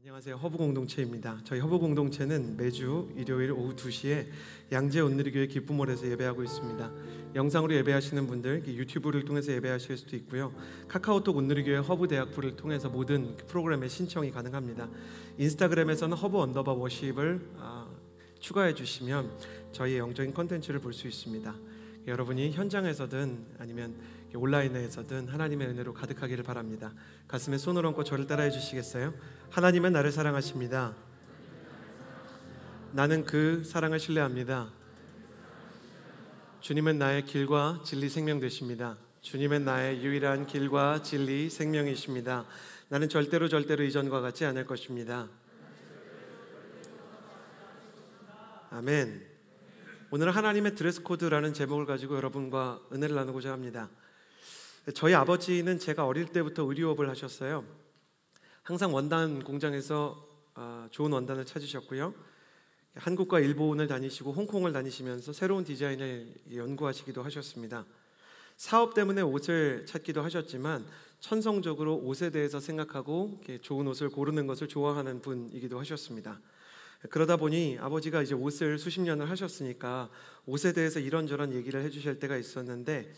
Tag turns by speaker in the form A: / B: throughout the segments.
A: 안녕하세요. 허브공동체입니다. 저희 허브공동체는 매주 일요일 오후 2시에 양재 온누리교회 기쁨홀에서 예배하고 있습니다. 영상으로 예배하시는 분들 유튜브를 통해서 예배하실 수도 있고요. 카카오톡 온누리교회 허브대학부를 통해서 모든 프로그램에 신청이 가능합니다. 인스타그램에서는 허브_워십을 추가해 주시면 저희의 영적인 콘텐츠를 볼 수 있습니다. 여러분이 현장에서든 아니면 온라인에서든 하나님의 은혜로 가득하기를 바랍니다. 가슴에 손을 얹고 저를 따라해 주시겠어요? 하나님은 나를 사랑하십니다. 나는 그 사랑을 신뢰합니다. 주님은 나의 길과 진리 생명 되십니다. 주님은 나의 유일한 길과 진리 생명이십니다. 나는 절대로 이전과 같지 않을 것입니다. 아멘. 오늘은 하나님의 드레스 코드라는 제목을 가지고 여러분과 은혜를 나누고자 합니다. 저희 아버지는 제가 어릴 때부터 의류업을 하셨어요. 항상 원단 공장에서 좋은 원단을 찾으셨고요. 한국과 일본을 다니시고 홍콩을 다니시면서 새로운 디자인을 연구하시기도 하셨습니다. 사업 때문에 옷을 찾기도 하셨지만 천성적으로 옷에 대해서 생각하고 좋은 옷을 고르는 것을 좋아하는 분이기도 하셨습니다. 그러다 보니 아버지가 이제 옷을 수십 년을 하셨으니까 옷에 대해서 이런저런 얘기를 해주실 때가 있었는데,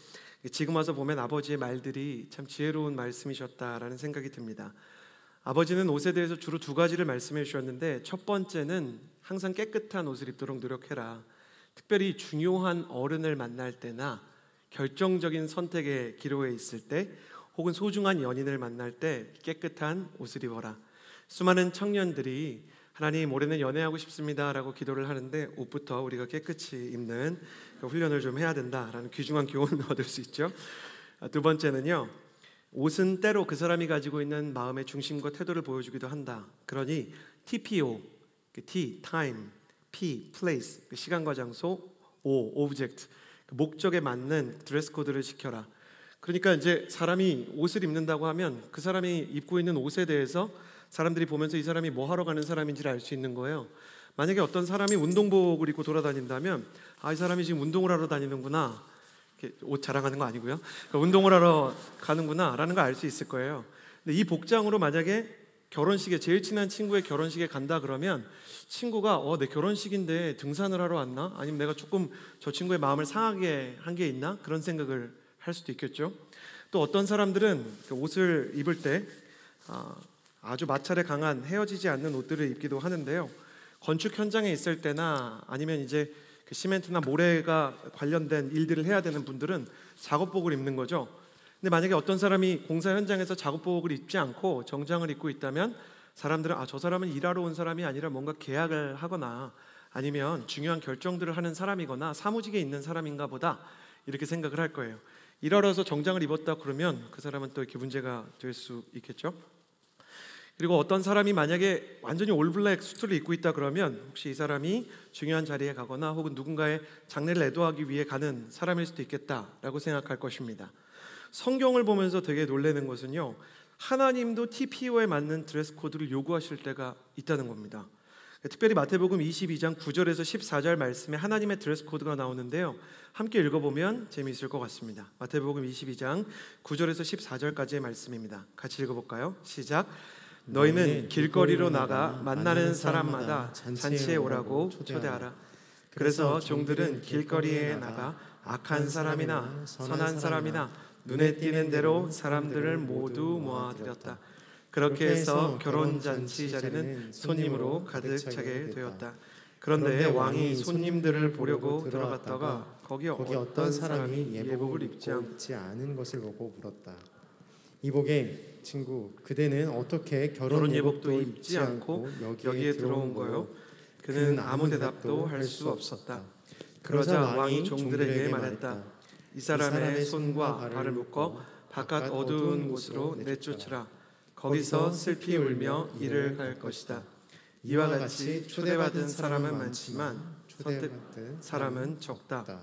A: 지금 와서 보면 아버지의 말들이 참 지혜로운 말씀이셨다라는 생각이 듭니다. 아버지는 옷에 대해서 주로 두 가지를 말씀해 주셨는데, 첫 번째는 항상 깨끗한 옷을 입도록 노력해라. 특별히 중요한 어른을 만날 때나 결정적인 선택의 기로에 있을 때, 혹은 소중한 연인을 만날 때 깨끗한 옷을 입어라. 수많은 청년들이 하나님 올해는 연애하고 싶습니다 라고 기도를 하는데 옷부터 우리가 깨끗이 입는 훈련을 좀 해야 된다라는 귀중한 교훈을 얻을 수 있죠. 두 번째는요, 옷은 때로 그 사람이 가지고 있는 마음의 중심과 태도를 보여주기도 한다. 그러니 TPO, T, time, P, place, 시간과 장소, O, object, 목적에 맞는 드레스 코드를 지켜라. 그러니까 이제 사람이 옷을 입는다고 하면 그 사람이 입고 있는 옷에 대해서 사람들이 보면서 이 사람이 뭐 하러 가는 사람인지를 알 수 있는 거예요. 만약에 어떤 사람이 운동복을 입고 돌아다닌다면 이 사람이 지금 운동을 하러 다니는구나, 옷 자랑하는 거 아니고요, 그러니까 운동을 하러 가는구나 라는 걸 알 수 있을 거예요. 근데 이 복장으로 만약에 결혼식에, 제일 친한 친구의 결혼식에 간다 그러면 친구가 내 결혼식인데 등산을 하러 왔나? 아니면 내가 조금 저 친구의 마음을 상하게 한 게 있나? 그런 생각을 할 수도 있겠죠. 또 어떤 사람들은 옷을 입을 때 아주 마찰에 강한 헤어지지 않는 옷들을 입기도 하는데요. 건축 현장에 있을 때나 아니면 이제 시멘트나 모래가 관련된 일들을 해야 되는 분들은 작업복을 입는 거죠. 근데 만약에 어떤 사람이 공사 현장에서 작업복을 입지 않고 정장을 입고 있다면 사람들은 저 사람은 일하러 온 사람이 아니라 뭔가 계약을 하거나 아니면 중요한 결정들을 하는 사람이거나 사무직에 있는 사람인가 보다, 이렇게 생각을 할 거예요. 일하러서 정장을 입었다 그러면 그 사람은 또 이렇게 문제가 될 수 있겠죠. 그리고 어떤 사람이 만약에 완전히 올블랙 수트를 입고 있다 그러면 혹시 이 사람이 중요한 자리에 가거나 혹은 누군가의 장례를 애도하기 위해 가는 사람일 수도 있겠다라고 생각할 것입니다. 성경을 보면서 되게 놀라는 것은요, 하나님도 TPO에 맞는 드레스 코드를 요구하실 때가 있다는 겁니다. 특별히 마태복음 22장 9절에서 14절 말씀에 하나님의 드레스 코드가 나오는데요, 함께 읽어보면 재미있을 것 같습니다. 마태복음 22장 9절에서 14절까지의 말씀입니다. 같이 읽어볼까요? 시작. 너희는 길거리로 나가 만나는 사람마다 잔치에 오라고 초대하라. 그래서 종들은 길거리에 나가 악한 사람이나 선한 사람이나 눈에 띄는 대로 사람들을 모두 모아들였다. 그렇게 해서 결혼잔치 자리는 손님으로 가득 차게 되었다. 그런데 왕이 손님들을 보려고 들어갔다가 거기 어떤 사람이 예복을 입지
B: 않은 것을 보고 물었다. 이복의 친구, 그대는 어떻게 결혼 예복도 입지 않고 여기에 들어온 거요?
A: 그는 아무 대답도 할 수 없었다. 그러자 왕이 종들에게 말했다. 이 사람의 손과 발을 묶어 바깥 어두운 곳으로 내쫓으라. 거기서 슬피 울며 이를 갈 것이다. 이와 같이 초대받은 사람은 많지만 선택받은 사람은 적다.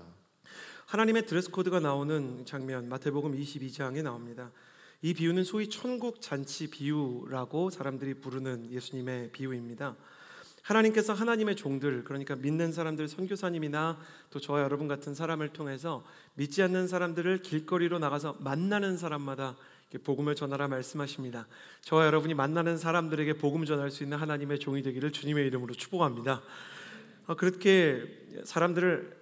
A: 하나님의 드레스 코드가 나오는 장면, 마태복음 22장에 나옵니다. 이 비유는 소위 천국 잔치 비유라고 사람들이 부르는 예수님의 비유입니다. 하나님께서 하나님의 종들, 그러니까 믿는 사람들, 선교사님이나 또 저와 여러분 같은 사람을 통해서 믿지 않는 사람들을 길거리로 나가서 만나는 사람마다 복음을 전하라 말씀하십니다. 저와 여러분이 만나는 사람들에게 복음 전할 수 있는 하나님의 종이 되기를 주님의 이름으로 축복합니다. 그렇게 사람들을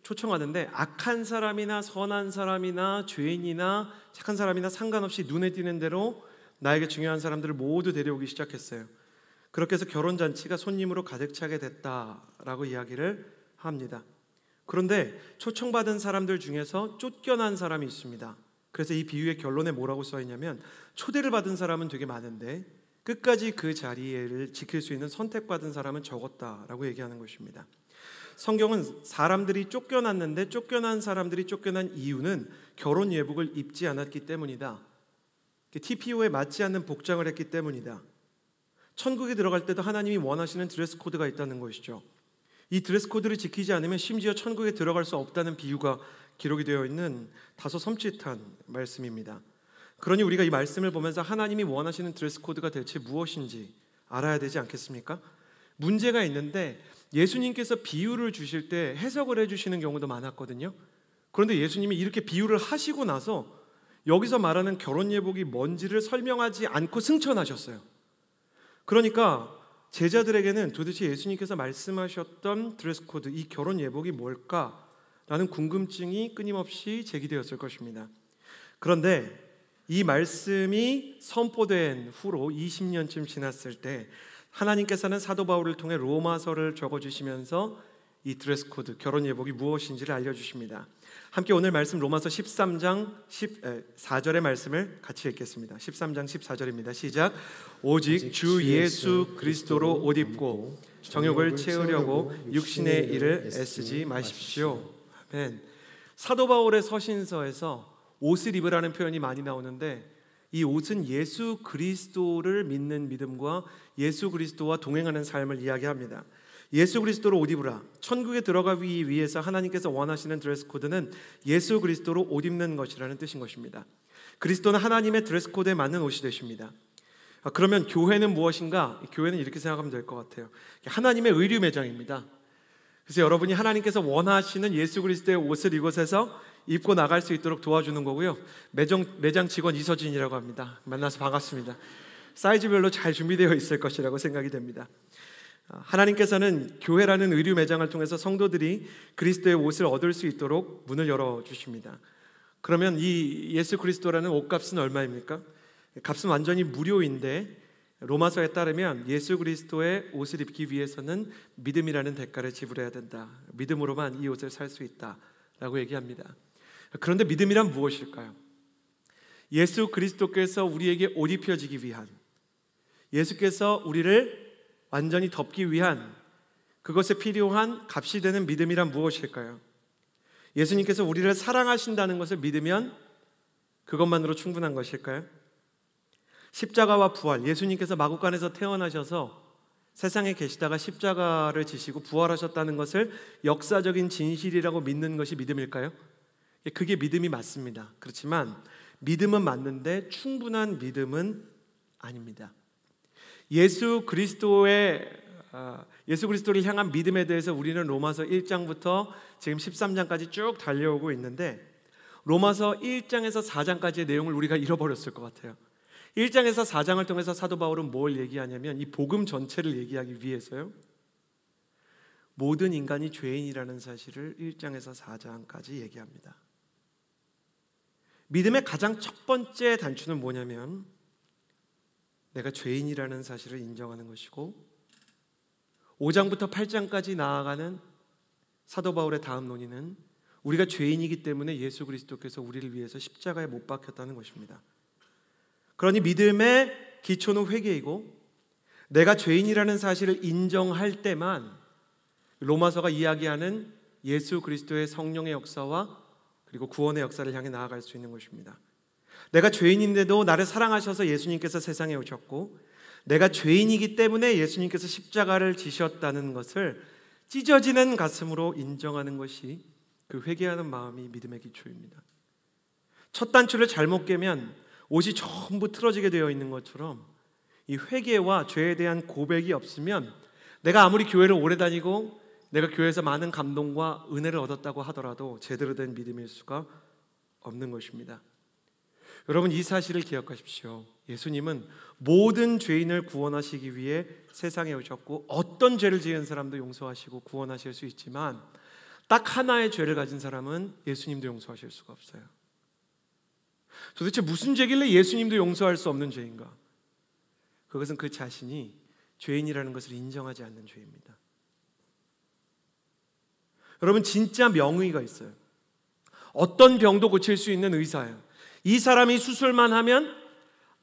A: 초청하는데 악한 사람이나 선한 사람이나 죄인이나 착한 사람이나 상관없이 눈에 띄는 대로 나에게 중요한 사람들을 모두 데려오기 시작했어요. 그렇게 해서 결혼잔치가 손님으로 가득 차게 됐다라고 이야기를 합니다. 그런데 초청받은 사람들 중에서 쫓겨난 사람이 있습니다. 그래서 이 비유의 결론에 뭐라고 써 있냐면 초대를 받은 사람은 되게 많은데 끝까지 그 자리를 지킬 수 있는 선택받은 사람은 적었다라고 얘기하는 것입니다. 성경은 사람들이 쫓겨났는데 쫓겨난 사람들이 쫓겨난 이유는 결혼 예복을 입지 않았기 때문이다. TPO에 맞지 않는 복장을 했기 때문이다. 천국에 들어갈 때도 하나님이 원하시는 드레스 코드가 있다는 것이죠. 이 드레스 코드를 지키지 않으면 심지어 천국에 들어갈 수 없다는 비유가 기록이 되어 있는 다소 섬찟한 말씀입니다. 그러니 우리가 이 말씀을 보면서 하나님이 원하시는 드레스 코드가 대체 무엇인지 알아야 되지 않겠습니까? 문제가 있는데 예수님께서 비유를 주실 때 해석을 해주시는 경우도 많았거든요. 그런데 예수님이 이렇게 비유를 하시고 나서 여기서 말하는 결혼 예복이 뭔지를 설명하지 않고 승천하셨어요. 그러니까 제자들에게는 도대체 예수님께서 말씀하셨던 드레스 코드, 이 결혼 예복이 뭘까라는 궁금증이 끊임없이 제기되었을 것입니다. 그런데 이 말씀이 선포된 후로 20년쯤 지났을 때 하나님께서는 사도 바울을 통해 로마서를 적어주시면서 이 드레스 코드, 결혼 예복이 무엇인지를 알려주십니다. 함께 오늘 말씀 로마서 13장 14절의 말씀을 같이 읽겠습니다. 13장 14절입니다. 시작. 오직 주 예수 그리스도로 옷 입고 정욕을 채우려고 육신의 일을 애쓰지 마십시오. 아멘. 사도 바울의 서신서에서 옷을 입으라는 표현이 많이 나오는데 이 옷은 예수 그리스도를 믿는 믿음과 예수 그리스도와 동행하는 삶을 이야기합니다. 예수 그리스도로 옷 입으라. 천국에 들어가기 위해서 하나님께서 원하시는 드레스 코드는 예수 그리스도로 옷 입는 것이라는 뜻인 것입니다. 그리스도는 하나님의 드레스 코드에 맞는 옷이 되십니다. 그러면 교회는 무엇인가? 교회는 이렇게 생각하면 될 것 같아요. 하나님의 의류 매장입니다. 그래서 여러분이 하나님께서 원하시는 예수 그리스도의 옷을 이곳에서 입고 나갈 수 있도록 도와주는 거고요. 매장 직원 이서진이라고 합니다. 만나서 반갑습니다. 사이즈별로 잘 준비되어 있을 것이라고 생각이 됩니다. 하나님께서는 교회라는 의류 매장을 통해서 성도들이 그리스도의 옷을 얻을 수 있도록 문을 열어주십니다. 그러면 이 예수 그리스도라는 옷값은 얼마입니까? 값은 완전히 무료인데 로마서에 따르면 예수 그리스도의 옷을 입기 위해서는 믿음이라는 대가를 지불해야 된다. 믿음으로만 이 옷을 살 수 있다라고 얘기합니다. 그런데 믿음이란 무엇일까요? 예수 그리스도께서 우리에게 옷 입혀지기 위한, 예수께서 우리를 완전히 덮기 위한 그것에 필요한 값이 되는 믿음이란 무엇일까요? 예수님께서 우리를 사랑하신다는 것을 믿으면 그것만으로 충분한 것일까요? 십자가와 부활, 예수님께서 마구간에서 태어나셔서 세상에 계시다가 십자가를 지시고 부활하셨다는 것을 역사적인 진실이라고 믿는 것이 믿음일까요? 그게 믿음이 맞습니다. 그렇지만 믿음은 맞는데 충분한 믿음은 아닙니다. 예수 그리스도를 향한 믿음에 대해서 우리는 로마서 1장부터 지금 13장까지 쭉 달려오고 있는데 로마서 1장에서 4장까지의 내용을 우리가 잃어버렸을 것 같아요. 1장에서 4장을 통해서 사도 바울은 뭘 얘기하냐면 이 복음 전체를 얘기하기 위해서요. 모든 인간이 죄인이라는 사실을 1장에서 4장까지 얘기합니다. 믿음의 가장 첫 번째 단추는 뭐냐면 내가 죄인이라는 사실을 인정하는 것이고 5장부터 8장까지 나아가는 사도 바울의 다음 논의는 우리가 죄인이기 때문에 예수 그리스도께서 우리를 위해서 십자가에 못 박혔다는 것입니다. 그러니 믿음의 기초는 회개이고 내가 죄인이라는 사실을 인정할 때만 로마서가 이야기하는 예수 그리스도의 성령의 역사와 그리고 구원의 역사를 향해 나아갈 수 있는 것입니다. 내가 죄인인데도 나를 사랑하셔서 예수님께서 세상에 오셨고 내가 죄인이기 때문에 예수님께서 십자가를 지셨다는 것을 찢어지는 가슴으로 인정하는 것이 그 회개하는 마음이 믿음의 기초입니다. 첫 단추를 잘못 깨면 옷이 전부 틀어지게 되어 있는 것처럼 이 회개와 죄에 대한 고백이 없으면 내가 아무리 교회를 오래 다니고 내가 교회에서 많은 감동과 은혜를 얻었다고 하더라도 제대로 된 믿음일 수가 없는 것입니다. 여러분, 이 사실을 기억하십시오. 예수님은 모든 죄인을 구원하시기 위해 세상에 오셨고 어떤 죄를 지은 사람도 용서하시고 구원하실 수 있지만 딱 하나의 죄를 가진 사람은 예수님도 용서하실 수가 없어요. 도대체 무슨 죄길래 예수님도 용서할 수 없는 죄인가? 그것은 그 자신이 죄인이라는 것을 인정하지 않는 죄입니다. 여러분, 진짜 명의가 있어요. 어떤 병도 고칠 수 있는 의사예요. 이 사람이 수술만 하면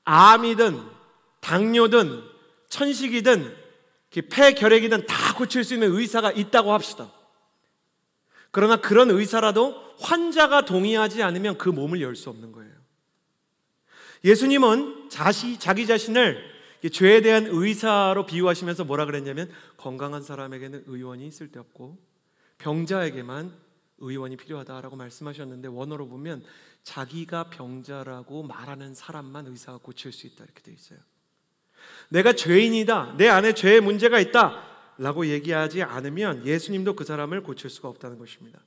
A: 암이든 당뇨든 천식이든 폐결핵이든 다 고칠 수 있는 의사가 있다고 합시다. 그러나 그런 의사라도 환자가 동의하지 않으면 그 몸을 열 수 없는 거예요. 예수님은 자기 자신을 죄에 대한 의사로 비유하시면서 뭐라 그랬냐면 건강한 사람에게는 의원이 쓸데없고 병자에게만 의원이 필요하다라고 말씀하셨는데 원어로 보면 자기가 병자라고 말하는 사람만 의사가 고칠 수 있다 이렇게 되어 있어요. 내가 죄인이다, 내 안에 죄의 문제가 있다 라고 얘기하지 않으면 예수님도 그 사람을 고칠 수가 없다는 것입니다.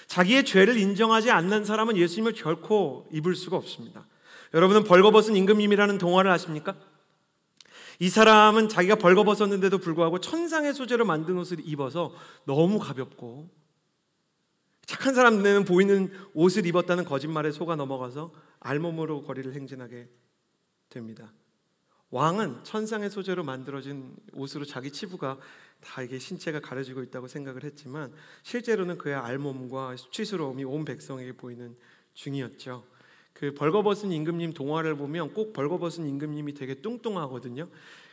A: 자기의 죄를 인정하지 않는 사람은 예수님을 결코 입을 수가 없습니다. 여러분은 벌거벗은 임금님이라는 동화를 아십니까? 이 사람은 자기가 벌거벗었는데도 불구하고 천상의 소재로 만든 옷을 입어서 너무 가볍고 착한 사람 눈에는 보이는 옷을 입었다는 거짓말에 속아 넘어가서 알몸으로 거리를 행진하게 됩니다. 왕은 천상의 소재로 만들어진 옷으로 자기 치부가 다 이게 신체가 가려지고 있다고 생각을 했지만 실제로는 그의 알몸과 수치스러움이 온 백성에게 보이는 중이었죠. 그 벌거벗은 임금님 동화를 보면 꼭 벌거벗은 임금님이 되게 뚱뚱하거든요.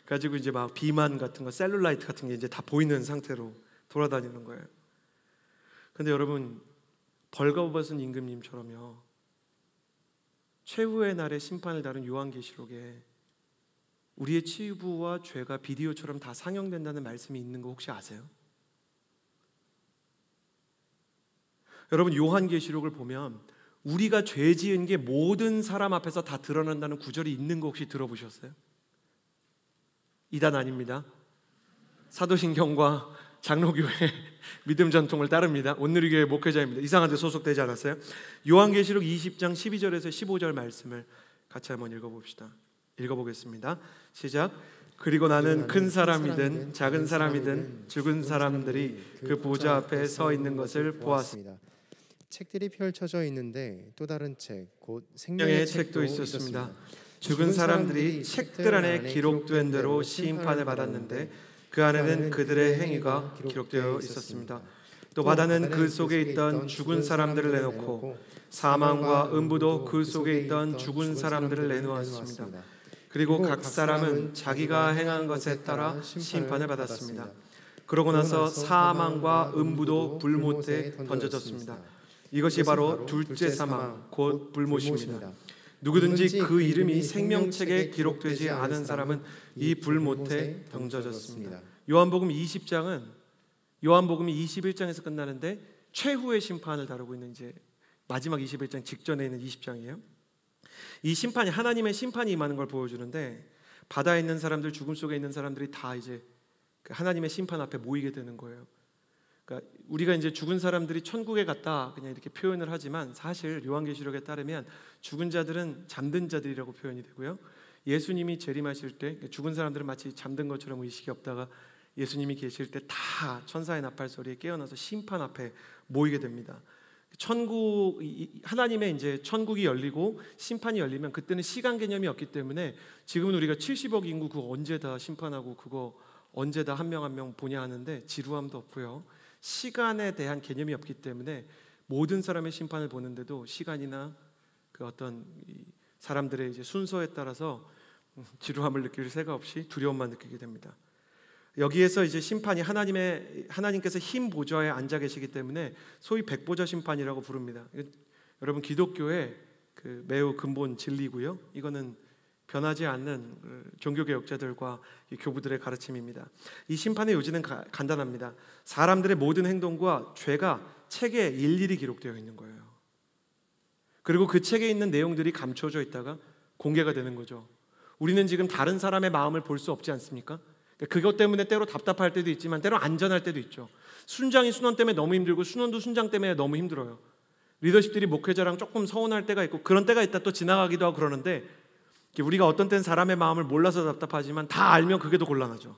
A: 가지고 이제 막 비만 같은 거, 셀룰라이트 같은 게 이제 다 보이는 상태로 돌아다니는 거예요. 근데 여러분, 벌거벗은 임금님처럼요, 최후의 날의 심판을 다룬 요한계시록에 우리의 치부와 죄가 비디오처럼 다 상영된다는 말씀이 있는 거 혹시 아세요? 여러분, 요한계시록을 보면 우리가 죄 지은 게 모든 사람 앞에서 다 드러난다는 구절이 있는 거 혹시 들어보셨어요? 이단 아닙니다. 사도신경과 장로교회 믿음 전통을 따릅니다. 온누리교회 목회자입니다. 이상한 데 소속되지 않았어요? 요한계시록 20장 12절에서 15절 말씀을 같이 한번 읽어봅시다. 읽어보겠습니다. 시작. 그리고 나는 큰 사람이든 작은 사람이든 죽은 사람들이 그 보좌 앞에 서 있는 것을 보았습니다.
B: 책들이 펼쳐져 있는데 또 다른 책, 곧
A: 생명의 책도 있었습니다. 죽은 사람들이 책들 안에 기록된 대로 심판을 받았는데 그 안에는 그들의 행위가 기록되어 있었습니다. 또 바다는 그 속에 있던 죽은 사람들을 내놓고 사망과 음부도 그 속에 있던 죽은 사람들을 내놓았습니다. 그리고 각 사람은 자기가 행한 것에 따라 심판을 받았습니다. 그러고 나서 사망과 음부도 불못에 던져졌습니다. 이것이 바로 둘째 사망, 곧 불못입니다. 누구든지 그 이름이 생명책에 기록되지 않은 사람은 이 불못에 던져졌습니다. 요한복음 20장은 요한복음이 21장에서 끝나는데 최후의 심판을 다루고 있는 이제 마지막 21장 직전에 있는 20장이에요. 이 심판이 하나님의 심판이 임하는 걸 보여주는데 바다에 있는 사람들, 죽음 속에 있는 사람들이 다 이제 하나님의 심판 앞에 모이게 되는 거예요. 그러니까 우리가 이제 죽은 사람들이 천국에 갔다 그냥 이렇게 표현을 하지만 사실 요한계시록에 따르면 죽은 자들은 잠든 자들이라고 표현이 되고요. 예수님이 재림하실 때 죽은 사람들은 마치 잠든 것처럼 의식이 없다가 예수님이 계실 때 다 천사의 나팔 소리에 깨어나서 심판 앞에 모이게 됩니다. 천국, 하나님의 이제 천국이 열리고 심판이 열리면 그때는 시간 개념이 없기 때문에 지금은 우리가 70억 인구 그거 언제 다 심판하고 그거 언제 다 한 명 한 명 보냐 하는데 지루함도 없고요. 시간에 대한 개념이 없기 때문에 모든 사람의 심판을 보는데도 시간이나 그 어떤 사람들의 이제 순서에 따라서 지루함을 느낄 새가 없이 두려움만 느끼게 됩니다. 여기에서 이제 심판이 하나님께서 흰 보좌에 앉아 계시기 때문에 소위 백보자 심판이라고 부릅니다. 여러분, 기독교의 그 매우 근본 진리고요. 이거는 변하지 않는 종교개혁자들과 교부들의 가르침입니다. 이 심판의 요지는 간단합니다. 사람들의 모든 행동과 죄가 책에 일일이 기록되어 있는 거예요. 그리고 그 책에 있는 내용들이 감춰져 있다가 공개가 되는 거죠. 우리는 지금 다른 사람의 마음을 볼 수 없지 않습니까? 그것 때문에 때로 답답할 때도 있지만 때로 안전할 때도 있죠. 순장이 순원 때문에 너무 힘들고 순원도 순장 때문에 너무 힘들어요. 리더십들이 목회자랑 조금 서운할 때가 있고 그런 때가 있다 또 지나가기도 하고 그러는데 우리가 어떤 때는 사람의 마음을 몰라서 답답하지만 다 알면 그게 더 곤란하죠.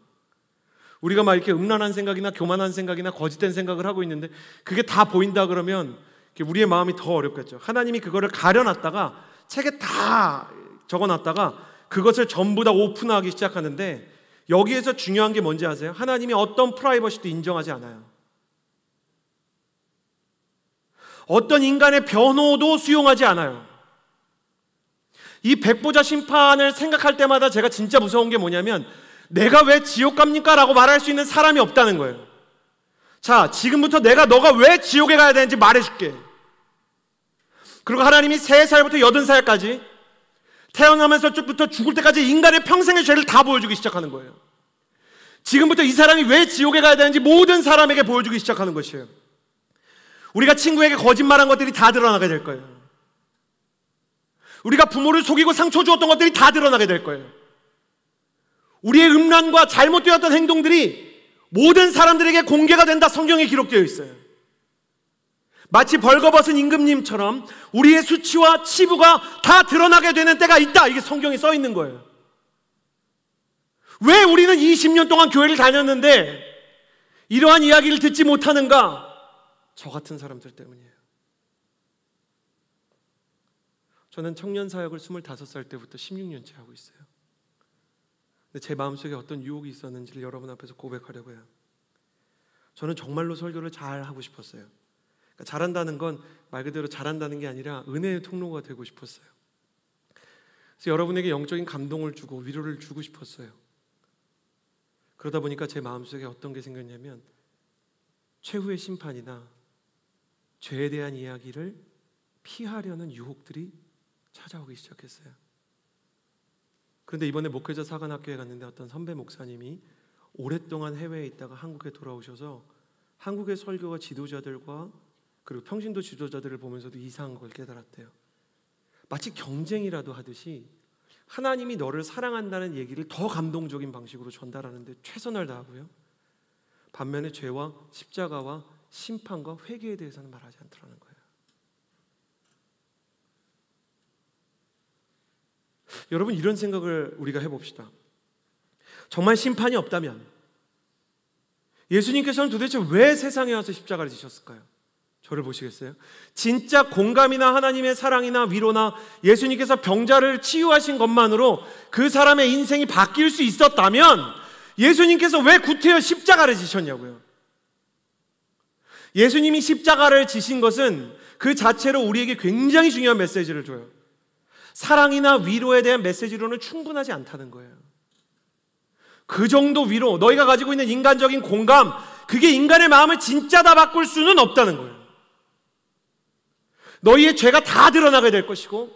A: 우리가 막 이렇게 음란한 생각이나 교만한 생각이나 거짓된 생각을 하고 있는데 그게 다 보인다 그러면 우리의 마음이 더 어렵겠죠. 하나님이 그거를 가려놨다가 책에 다 적어놨다가 그것을 전부 다 오픈하기 시작하는데 여기에서 중요한 게 뭔지 아세요? 하나님이 어떤 프라이버시도 인정하지 않아요. 어떤 인간의 변호도 수용하지 않아요. 이 백보자 심판을 생각할 때마다 제가 진짜 무서운 게 뭐냐면 내가 왜 지옥 갑니까? 라고 말할 수 있는 사람이 없다는 거예요. 자, 지금부터 너가 왜 지옥에 가야 되는지 말해줄게. 그리고 하나님이 3살부터 80살까지 태어나면서부터 죽을 때까지 인간의 평생의 죄를 다 보여주기 시작하는 거예요. 지금부터 이 사람이 왜 지옥에 가야 되는지 모든 사람에게 보여주기 시작하는 것이에요. 우리가 친구에게 거짓말한 것들이 다 드러나게 될 거예요. 우리가 부모를 속이고 상처 주었던 것들이 다 드러나게 될 거예요. 우리의 음란과 잘못되었던 행동들이 모든 사람들에게 공개가 된다. 성경에 기록되어 있어요. 마치 벌거벗은 임금님처럼 우리의 수치와 치부가 다 드러나게 되는 때가 있다. 이게 성경에 써 있는 거예요. 왜 우리는 20년 동안 교회를 다녔는데 이러한 이야기를 듣지 못하는가? 저 같은 사람들 때문이에요. 저는 청년 사역을 25살 때부터 16년째 하고 있어요. 근데 제 마음속에 어떤 유혹이 있었는지를 여러분 앞에서 고백하려고 해요. 저는 정말로 설교를 잘 하고 싶었어요. 그러니까 잘한다는 건 말 그대로 잘한다는 게 아니라 은혜의 통로가 되고 싶었어요. 그래서 여러분에게 영적인 감동을 주고 위로를 주고 싶었어요. 그러다 보니까 제 마음속에 어떤 게 생겼냐면 최후의 심판이나 죄에 대한 이야기를 피하려는 유혹들이 찾아오기 시작했어요. 그런데 이번에 목회자 사관학교에 갔는데 어떤 선배 목사님이 오랫동안 해외에 있다가 한국에 돌아오셔서 한국의 설교와 지도자들과 그리고 평신도 지도자들을 보면서도 이상한 걸 깨달았대요. 마치 경쟁이라도 하듯이 하나님이 너를 사랑한다는 얘기를 더 감동적인 방식으로 전달하는데 최선을 다하고요. 반면에 죄와 십자가와 심판과 회개에 대해서는 말하지 않더라는 거예요. 여러분, 이런 생각을 우리가 해봅시다. 정말 심판이 없다면 예수님께서는 도대체 왜 세상에 와서 십자가를 지셨을까요? 저를 보시겠어요? 진짜 공감이나 하나님의 사랑이나 위로나 예수님께서 병자를 치유하신 것만으로 그 사람의 인생이 바뀔 수 있었다면 예수님께서 왜 구태여 십자가를 지셨냐고요. 예수님이 십자가를 지신 것은 그 자체로 우리에게 굉장히 중요한 메시지를 줘요. 사랑이나 위로에 대한 메시지로는 충분하지 않다는 거예요. 그 정도 위로, 너희가 가지고 있는 인간적인 공감, 그게 인간의 마음을 진짜 다 바꿀 수는 없다는 거예요. 너희의 죄가 다 드러나게 될 것이고,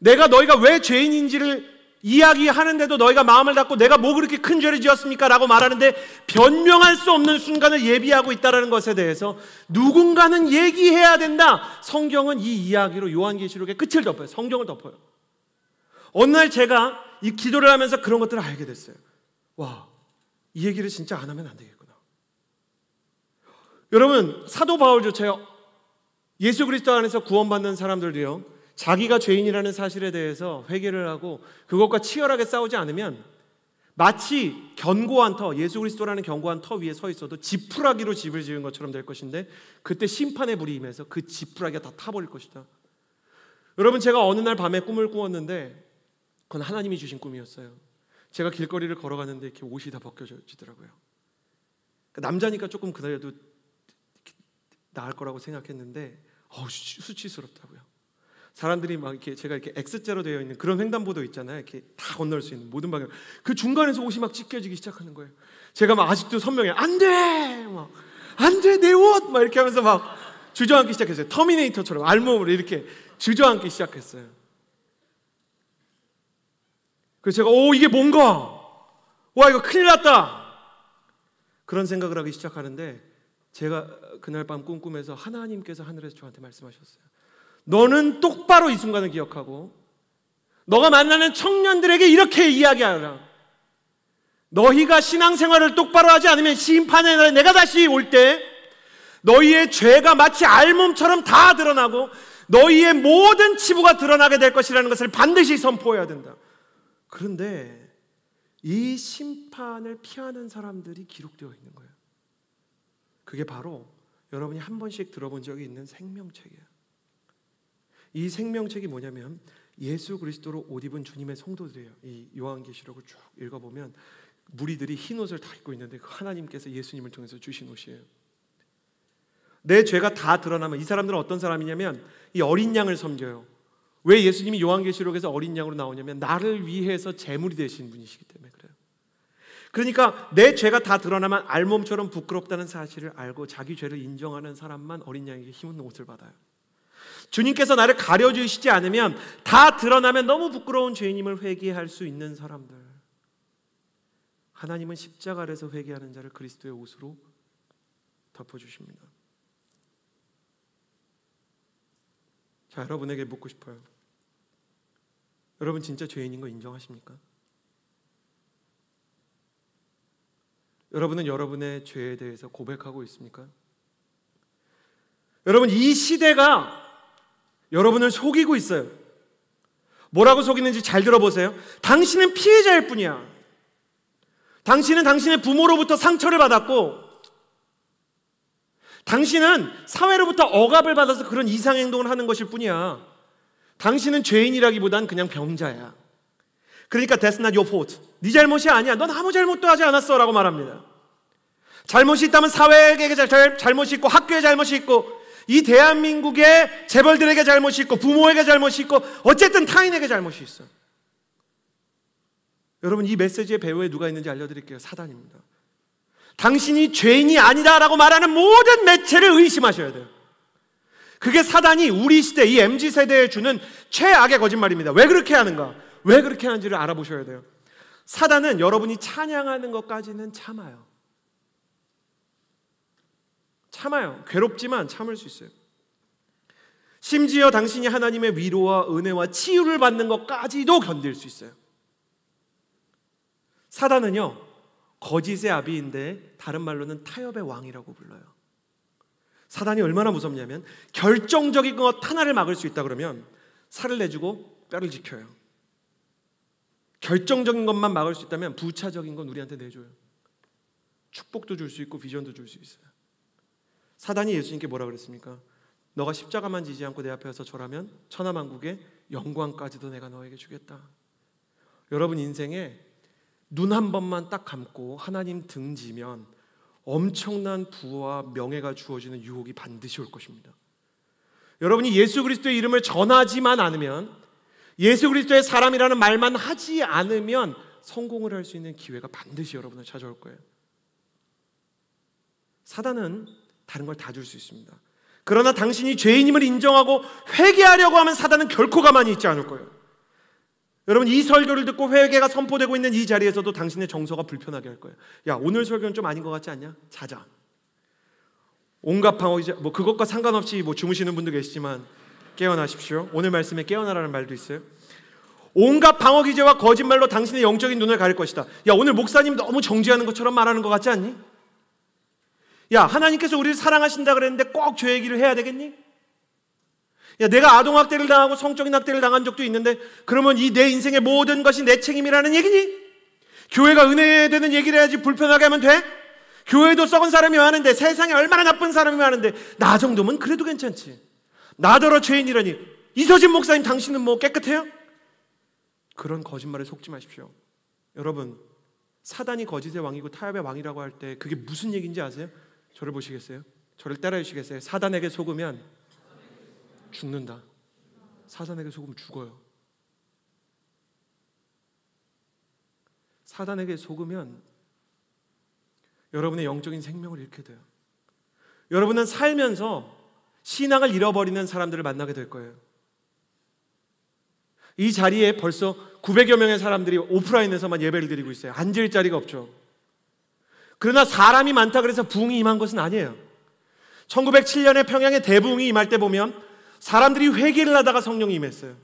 A: 너희가 왜 죄인인지를 이야기하는데도 너희가 마음을 닫고 내가 뭐 그렇게 큰 죄를 지었습니까? 라고 말하는데 변명할 수 없는 순간을 예비하고 있다는 것에 대해서 누군가는 얘기해야 된다. 성경은 이 이야기로 요한계시록의 끝을 덮어요. 성경을 덮어요. 어느 날 제가 이 기도를 하면서 그런 것들을 알게 됐어요. 와, 이 얘기를 진짜 안 하면 안 되겠구나. 여러분, 사도 바울조차요, 예수 그리스도 안에서 구원받는 사람들도요, 자기가 죄인이라는 사실에 대해서 회개를 하고 그것과 치열하게 싸우지 않으면 마치 견고한 터, 예수 그리스도라는 견고한 터 위에 서 있어도 지푸라기로 집을 지은 것처럼 될 것인데 그때 심판의 불이 임해서 그 지푸라기가 다 타버릴 것이다. 여러분, 제가 어느 날 밤에 꿈을 꾸었는데 그건 하나님이 주신 꿈이었어요. 제가 길거리를 걸어가는데 이렇게 옷이 다 벗겨지더라고요. 남자니까 조금 그날도 나을 거라고 생각했는데 수치스럽다고요. 사람들이 막 이렇게 제가 이렇게 X자로 되어 있는 그런 횡단보도 있잖아요. 이렇게 다 건널 수 있는 모든 방향. 그 중간에서 옷이 막 찢겨지기 시작하는 거예요. 제가 막 아직도 선명해. 안 돼! 막, 안 돼! 내 옷! 막 이렇게 하면서 막 주저앉기 시작했어요. 터미네이터처럼 알몸으로 이렇게 주저앉기 시작했어요. 그래서 제가 이게 뭔가? 와, 이거 큰일 났다! 그런 생각을 하기 시작하는데 제가 그날 밤 꿈꾸면서 하나님께서 하늘에서 저한테 말씀하셨어요. 너는 똑바로 이 순간을 기억하고 너가 만나는 청년들에게 이렇게 이야기하라. 너희가 신앙생활을 똑바로 하지 않으면 심판의 날에 내가 다시 올 때 너희의 죄가 마치 알몸처럼 다 드러나고 너희의 모든 치부가 드러나게 될 것이라는 것을 반드시 선포해야 된다. 그런데 이 심판을 피하는 사람들이 기록되어 있는 거예요. 그게 바로 여러분이 한 번씩 들어본 적이 있는 생명책이에요. 이 생명책이 뭐냐면 예수 그리스도로 옷 입은 주님의 성도들이에요. 이 요한계시록을 쭉 읽어보면 무리들이 흰 옷을 다 입고 있는데 그 하나님께서 예수님을 통해서 주신 옷이에요. 내 죄가 다 드러나면 이 사람들은 어떤 사람이냐면 이 어린 양을 섬겨요. 왜 예수님이 요한계시록에서 어린 양으로 나오냐면 나를 위해서 제물이 되신 분이시기 때문에 그래요. 그러니까 내 죄가 다 드러나면 알몸처럼 부끄럽다는 사실을 알고 자기 죄를 인정하는 사람만 어린 양에게 힘있는 옷을 받아요. 주님께서 나를 가려주시지 않으면 다 드러나면 너무 부끄러운 죄인임을 회개할 수 있는 사람들, 하나님은 십자가 아래서 회개하는 자를 그리스도의 옷으로 덮어주십니다. 자, 여러분에게 묻고 싶어요. 여러분 진짜 죄인인 거 인정하십니까? 여러분은 여러분의 죄에 대해서 고백하고 있습니까? 여러분, 이 시대가 여러분을 속이고 있어요. 뭐라고 속이는지 잘 들어보세요. 당신은 피해자일 뿐이야. 당신은 당신의 부모로부터 상처를 받았고 당신은 사회로부터 억압을 받아서 그런 이상행동을 하는 것일 뿐이야. 당신은 죄인이라기보단 그냥 병자야. 그러니까 that's not your fault. 네 잘못이 아니야. 넌 아무 잘못도 하지 않았어 라고 말합니다. 잘못이 있다면 사회에게 잘못이 있고 학교에 잘못이 있고 이 대한민국의 재벌들에게 잘못이 있고 부모에게 잘못이 있고 어쨌든 타인에게 잘못이 있어. 여러분, 이 메시지의 배후에 누가 있는지 알려드릴게요. 사단입니다. 당신이 죄인이 아니다라고 말하는 모든 매체를 의심하셔야 돼요. 그게 사단이 우리 시대, 이 MZ세대에 주는 최악의 거짓말입니다. 왜 그렇게 하는가? 왜 그렇게 하는지를 알아보셔야 돼요. 사단은 여러분이 찬양하는 것까지는 참아요. 괴롭지만 참을 수 있어요. 심지어 당신이 하나님의 위로와 은혜와 치유를 받는 것까지도 견딜 수 있어요. 사단은요, 거짓의 아비인데 다른 말로는 타협의 왕이라고 불러요. 사단이 얼마나 무섭냐면 결정적인 것 하나를 막을 수 있다 그러면 살을 내주고 뼈를 지켜요. 결정적인 것만 막을 수 있다면 부차적인 건 우리한테 내줘요. 축복도 줄 수 있고 비전도 줄 수 있어요. 사단이 예수님께 뭐라 그랬습니까? 너가 십자가만 지지 않고 내 앞에 와서 절하면 천하만국의 영광까지도 내가 너에게 주겠다. 여러분 인생에 눈 한 번만 딱 감고 하나님 등지면 엄청난 부와 명예가 주어지는 유혹이 반드시 올 것입니다. 여러분이 예수 그리스도의 이름을 전하지만 않으면, 예수 그리스도의 사람이라는 말만 하지 않으면 성공을 할 수 있는 기회가 반드시 여러분을 찾아올 거예요. 사단은 다른 걸 다 줄 수 있습니다. 그러나 당신이 죄인임을 인정하고 회개하려고 하면 사단은 결코 가만히 있지 않을 거예요. 여러분, 이 설교를 듣고 회개가 선포되고 있는 이 자리에서도 당신의 정서가 불편하게 할 거예요. 야, 오늘 설교는 좀 아닌 것 같지 않냐? 자자. 온갖 방어, 그것과 상관없이 주무시는 분도 계시지만 깨어나십시오. 오늘 말씀에 깨어나라는 말도 있어요. 온갖 방어 기제와 거짓말로 당신의 영적인 눈을 가릴 것이다. 야, 오늘 목사님 너무 정죄하는 것처럼 말하는 것 같지 않니? 야, 하나님께서 우리를 사랑하신다 그랬는데 꼭 죄 얘기를 해야 되겠니? 야, 내가 아동학대를 당하고 성적인 학대를 당한 적도 있는데 그러면 이 내 인생의 모든 것이 내 책임이라는 얘기니? 교회가 은혜되는 얘기를 해야지 불편하게 하면 돼? 교회도 썩은 사람이 많은데, 세상에 얼마나 나쁜 사람이 많은데 나 정도면 그래도 괜찮지. 나더러 죄인이라니. 이서진 목사님, 당신은 뭐 깨끗해요? 그런 거짓말에 속지 마십시오. 여러분, 사단이 거짓의 왕이고 타협의 왕이라고 할 때 그게 무슨 얘기인지 아세요? 저를 보시겠어요? 저를 따라해 주시겠어요? 사단에게 속으면 죽는다. 사단에게 속으면 죽어요. 사단에게 속으면 여러분의 영적인 생명을 잃게 돼요. 여러분은 살면서 신앙을 잃어버리는 사람들을 만나게 될 거예요. 이 자리에 벌써 900여 명의 사람들이 오프라인에서만 예배를 드리고 있어요. 앉을 자리가 없죠. 그러나 사람이 많다 그래서 부흥이 임한 것은 아니에요. 1907년에 평양에 대부흥이 임할 때 보면 사람들이 회개를 하다가 성령이 임했어요.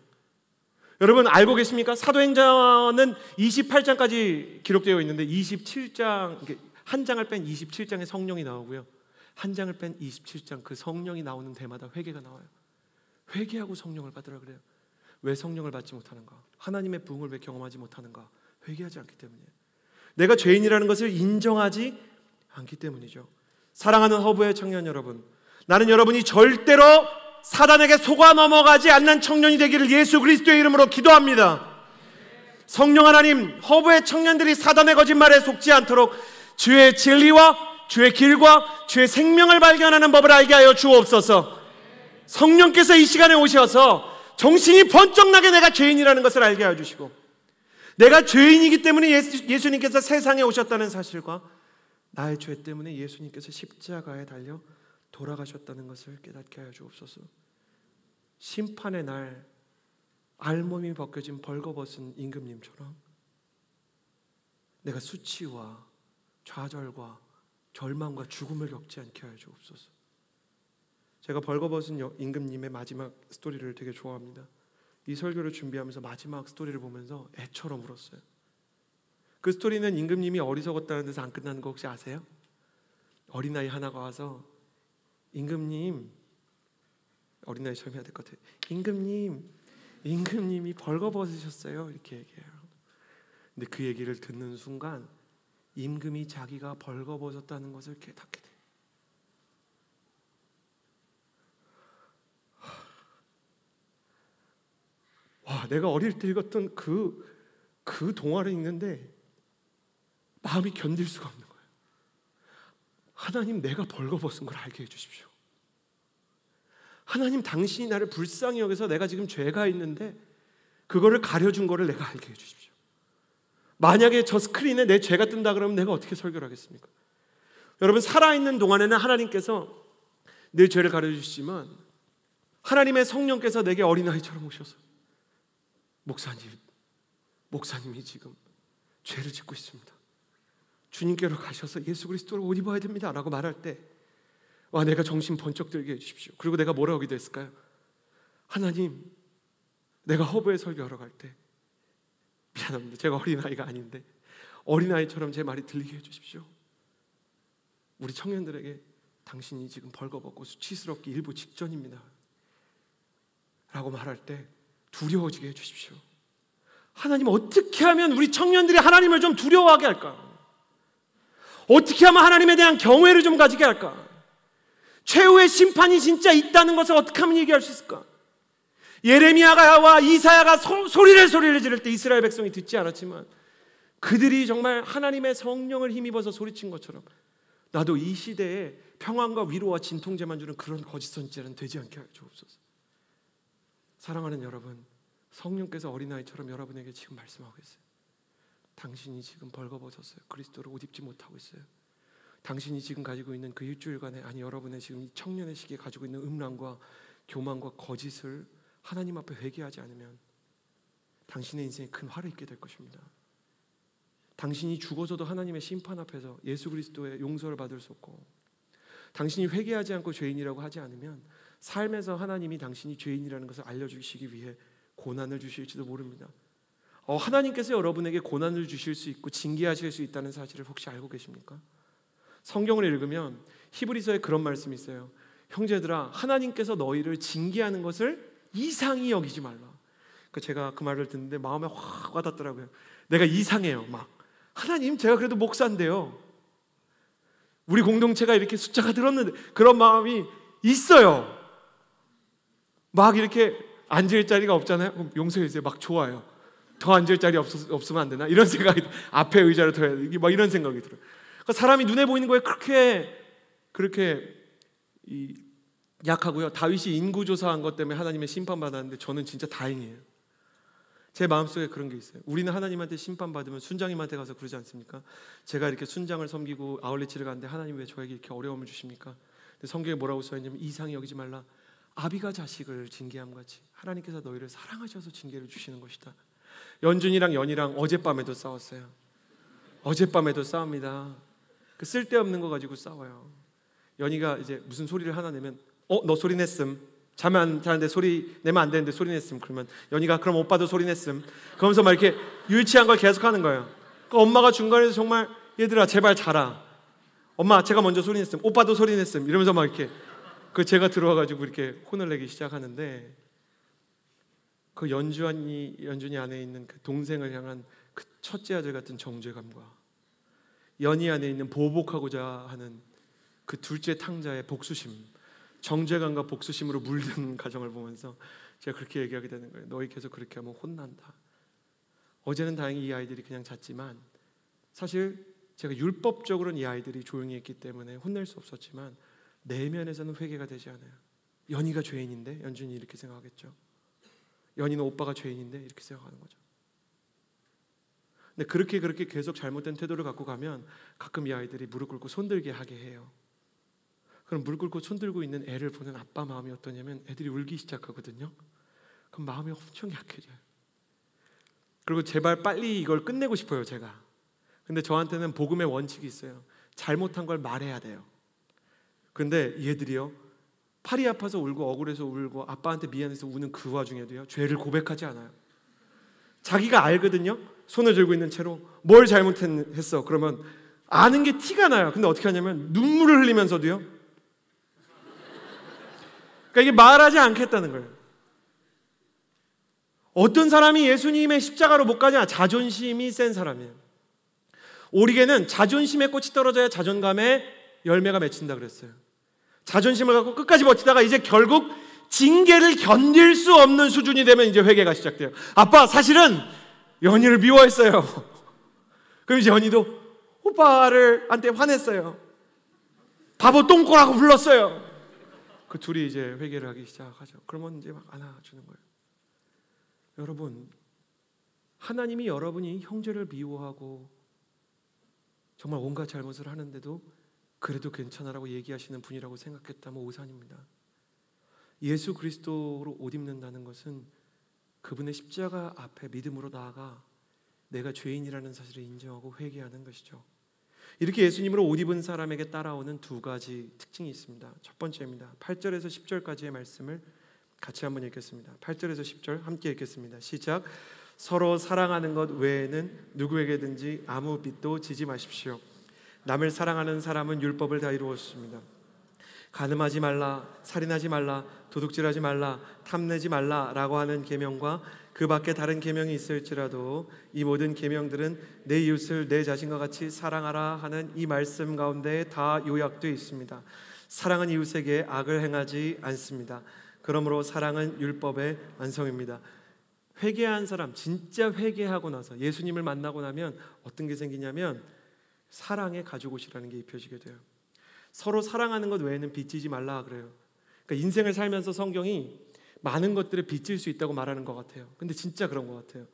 A: 여러분 알고 계십니까? 사도행전은 28장까지 기록되어 있는데 27장, 한 장을 뺀 27장에 성령이 나오고요. 한 장을 뺀 27장 그 성령이 나오는 데마다 회개가 나와요. 회개하고 성령을 받으라 그래요. 왜 성령을 받지 못하는가? 하나님의 부흥을 왜 경험하지 못하는가? 회개하지 않기 때문이에요. 내가 죄인이라는 것을 인정하지 않기 때문이죠. 사랑하는 허브의 청년 여러분, 나는 여러분이 절대로 사단에게 속아 넘어가지 않는 청년이 되기를 예수 그리스도의 이름으로 기도합니다. 성령 하나님, 허브의 청년들이 사단의 거짓말에 속지 않도록 주의 진리와 주의 길과 주의 생명을 발견하는 법을 알게 하여 주옵소서. 성령께서 이 시간에 오셔서 정신이 번쩍 나게 내가 죄인이라는 것을 알게 하여 주시고, 내가 죄인이기 때문에 예수님께서 세상에 오셨다는 사실과 나의 죄 때문에 예수님께서 십자가에 달려 돌아가셨다는 것을 깨닫게 하여 주옵소서. 심판의 날 알몸이 벗겨진 벌거벗은 임금님처럼 내가 수치와 좌절과 절망과 죽음을 겪지 않게 하여 주옵소서. 제가 벌거벗은 임금님의 마지막 스토리를 되게 좋아합니다. 이 설교를 준비하면서 마지막 스토리를 보면서 애처럼 울었어요. 그 스토리는 임금님이 어리석었다는 데서 안 끝나는 거 혹시 아세요? 어린아이 하나가 와서 임금님, 어린아이 처럼 해야 될 것 같아요. 임금님이 벌거벗으셨어요. 이렇게 얘기해요. 근데 그 얘기를 듣는 순간 임금이 자기가 벌거벗었다는 것을 깨닫게 돼요. 와, 내가 어릴 때 읽었던 그 동화를 읽는데 마음이 견딜 수가 없는 거예요. 하나님, 내가 벌거벗은 걸 알게 해주십시오. 하나님, 당신이 나를 불쌍히 여겨서 내가 지금 죄가 있는데 그거를 가려준 거를 내가 알게 해주십시오. 만약에 저 스크린에 내 죄가 뜬다 그러면 내가 어떻게 설교를 하겠습니까? 여러분, 살아있는 동안에는 하나님께서 내 죄를 가려주시지만 하나님의 성령께서 내게 어린아이처럼 오셔서 목사님이 지금 죄를 짓고 있습니다. 주님께로 가셔서 예수 그리스도를 옷 입어야 됩니다 라고 말할 때, 와, 내가 정신 번쩍 들게 해주십시오. 그리고 내가 뭐라고 기도했을까요? 하나님, 내가 허브에 설교하러 갈 때 미안합니다. 제가 어린아이가 아닌데 어린아이처럼 제 말이 들리게 해주십시오. 우리 청년들에게 당신이 지금 벌거벗고 수치스럽기 일보 직전입니다 라고 말할 때 두려워지게 해주십시오. 하나님, 어떻게 하면 우리 청년들이 하나님을 좀 두려워하게 할까? 어떻게 하면 하나님에 대한 경외를 좀 가지게 할까? 최후의 심판이 진짜 있다는 것을 어떻게 하면 얘기할 수 있을까? 예레미야와 이사야가 소리를 지를 때 이스라엘 백성이 듣지 않았지만 그들이 정말 하나님의 성령을 힘입어서 소리친 것처럼 나도 이 시대에 평안과 위로와 진통제만 주는 그런 거짓 선지자는 되지 않게 하여 주옵소서. 사랑하는 여러분, 성령께서 어린아이처럼 여러분에게 지금 말씀하고 있어요. 당신이 지금 벌거벗었어요. 그리스도를 옷 입지 못하고 있어요. 당신이 지금 가지고 있는 그 일주일간의, 아니 여러분의 지금 이 청년의 시기에 가지고 있는 음란과 교만과 거짓을 하나님 앞에 회개하지 않으면 당신의 인생에 큰 화를 입게 될 것입니다. 당신이 죽어서도 하나님의 심판 앞에서 예수 그리스도의 용서를 받을 수 없고, 당신이 회개하지 않고 죄인이라고 하지 않으면 삶에서 하나님이 당신이 죄인이라는 것을 알려주시기 위해 고난을 주실지도 모릅니다. 하나님께서 여러분에게 고난을 주실 수 있고 징계하실 수 있다는 사실을 혹시 알고 계십니까? 성경을 읽으면 히브리서에 그런 말씀이 있어요. 형제들아, 하나님께서 너희를 징계하는 것을 이상히 여기지 말라. 제가 그 말을 듣는데 마음에 확 와닿더라고요. 내가 이상해요. 막 하나님, 제가 그래도 목사인데요, 우리 공동체가 이렇게 숫자가 늘었는데 그런 마음이 있어요. 막 이렇게 앉을 자리가 없잖아요. 그럼 용서해 주세요. 막 좋아요. 더 앉을 자리 없으면 안 되나? 이런 생각이, 앞에 의자를 둬야 돼. 막 이런 생각이 들어요. 그러니까 사람이 눈에 보이는 거에 그렇게 약하고요. 다윗이 인구조사한 것 때문에 하나님의 심판받았는데 저는 진짜 다행이에요. 제 마음속에 그런 게 있어요. 우리는 하나님한테 심판받으면 순장님한테 가서 그러지 않습니까? 제가 이렇게 순장을 섬기고 아울렛을 가는데 하나님 왜 저에게 이렇게 어려움을 주십니까? 근데 성경에 뭐라고 써있냐면 이상히 여기지 말라. 아비가 자식을 징계함 같이 하나님께서 너희를 사랑하셔서 징계를 주시는 것이다. 연이랑 어젯밤에도 싸웠어요. 어젯밤에도 싸웁니다. 그 쓸데없는 거 가지고 싸워요. 연이가 이제 무슨 소리를 하나 내면 너 소리 냈음. 잠 안 자는데 소리 내면 안 되는데 소리 냈음. 그러면 연이가 그럼 오빠도 소리 냈음. 그러면서 막 이렇게 유치한 걸 계속 하는 거예요. 그러니까 엄마가 중간에서 정말 얘들아 제발 자라. 엄마 제가 먼저 소리냈음, 오빠도 소리냈음 이러면서 막 이렇게 그 제가 들어와가지고 이렇게 혼을 내기 시작하는데 그 연준이 안에 있는 그 동생을 향한 그 첫째 아들 같은 정죄감과 연희 안에 있는 보복하고자 하는 그 둘째 탕자의 복수심, 정죄감과 복수심으로 물든 가정을 보면서 제가 그렇게 얘기하게 되는 거예요. 너희 계속 그렇게 하면 혼난다. 어제는 다행히 이 아이들이 그냥 잤지만 사실 제가 율법적으로는 이 아이들이 조용히 했기 때문에 혼낼 수 없었지만 내면에서는 회개가 되지 않아요. 연희가 죄인인데 연준이 이렇게 생각하겠죠. 연희는 오빠가 죄인인데 이렇게 생각하는 거죠. 근데 그렇게 계속 잘못된 태도를 갖고 가면 가끔 이 아이들이 무릎 꿇고 손들게 하게 해요. 그럼 무릎 꿇고 손들고 있는 애를 보는 아빠 마음이 어떠냐면 애들이 울기 시작하거든요. 그럼 마음이 엄청 약해져요. 그리고 제발 빨리 이걸 끝내고 싶어요, 제가. 근데 저한테는 복음의 원칙이 있어요. 잘못한 걸 말해야 돼요. 근데 얘들이요, 팔이 아파서 울고 억울해서 울고 아빠한테 미안해서 우는 그 와중에도요, 죄를 고백하지 않아요. 자기가 알거든요. 손을 들고 있는 채로 뭘 잘못했어. 그러면 아는 게 티가 나요. 근데 어떻게 하냐면 눈물을 흘리면서도요, 그러니까 이게 말하지 않겠다는 거예요. 어떤 사람이 예수님의 십자가로 못 가냐? 자존심이 센 사람이에요. 오리개는 자존심에 꽃이 떨어져야 자존감에 열매가 맺힌다 그랬어요. 자존심을 갖고 끝까지 버티다가 이제 결국 징계를 견딜 수 없는 수준이 되면 이제 회개가 시작돼요. 아빠 사실은 연희를 미워했어요. 그럼 이제 연희도 오빠를 한테 화냈어요. 바보 똥꼬라고 불렀어요. 그 둘이 이제 회개를 하기 시작하죠. 그러면 이제 막 안아주는 거예요. 여러분, 하나님이 여러분이 형제를 미워하고 정말 온갖 잘못을 하는데도 그래도 괜찮아라고 얘기하시는 분이라고 생각했다면 오산입니다. 예수 그리스도로 옷 입는다는 것은 그분의 십자가 앞에 믿음으로 나아가 내가 죄인이라는 사실을 인정하고 회개하는 것이죠. 이렇게 예수님으로 옷 입은 사람에게 따라오는 두 가지 특징이 있습니다. 첫 번째입니다. 8절에서 10절까지의 말씀을 같이 한번 읽겠습니다. 8절에서 10절 함께 읽겠습니다. 시작. 서로 사랑하는 것 외에는 누구에게든지 아무 빚도 지지 마십시오. 남을 사랑하는 사람은 율법을 다 이루었습니다. 간음하지 말라, 살인하지 말라, 도둑질하지 말라, 탐내지 말라라고 하는 계명과 그 밖에 다른 계명이 있을지라도 이 모든 계명들은 내 이웃을 내 자신과 같이 사랑하라 하는 이 말씀 가운데 다 요약되어 있습니다. 사랑은 이웃에게 악을 행하지 않습니다. 그러므로 사랑은 율법의 완성입니다. 회개한 사람, 진짜 회개하고 나서 예수님을 만나고 나면 어떤 게 생기냐면 사랑의 가죽옷이라는 게 입혀지게 돼요. 서로 사랑하는 것 외에는 빚지지 말라 그래요. 그러니까 인생을 살면서 성경이 많은 것들을 빚질 수 있다고 말하는 것 같아요. 근데 진짜 그런 것 같아요.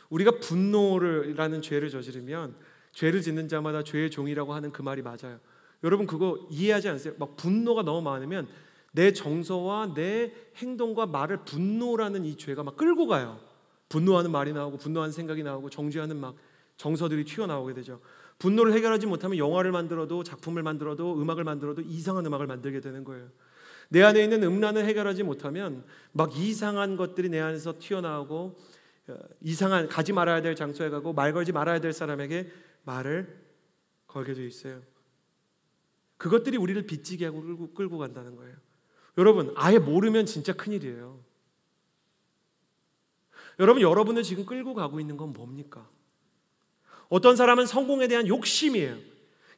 A: 우리가 분노라는 죄를 저지르면 죄를 짓는 자마다 죄의 종이라고 하는 그 말이 맞아요. 여러분 그거 이해하지 않으세요? 막 분노가 너무 많으면 내 정서와 내 행동과 말을 분노라는 이 죄가 막 끌고 가요. 분노하는 말이 나오고 분노하는 생각이 나오고 정죄하는 막 정서들이 튀어나오게 되죠. 분노를 해결하지 못하면 영화를 만들어도 작품을 만들어도 음악을 만들어도 이상한 음악을 만들게 되는 거예요. 내 안에 있는 음란을 해결하지 못하면 막 이상한 것들이 내 안에서 튀어나오고 이상한 가지 말아야 될 장소에 가고 말 걸지 말아야 될 사람에게 말을 걸게 돼 있어요. 그것들이 우리를 빚지게 하고 끌고 간다는 거예요. 여러분 아예 모르면 진짜 큰일이에요. 여러분 여러분을 지금 끌고 가고 있는 건 뭡니까? 어떤 사람은 성공에 대한 욕심이에요.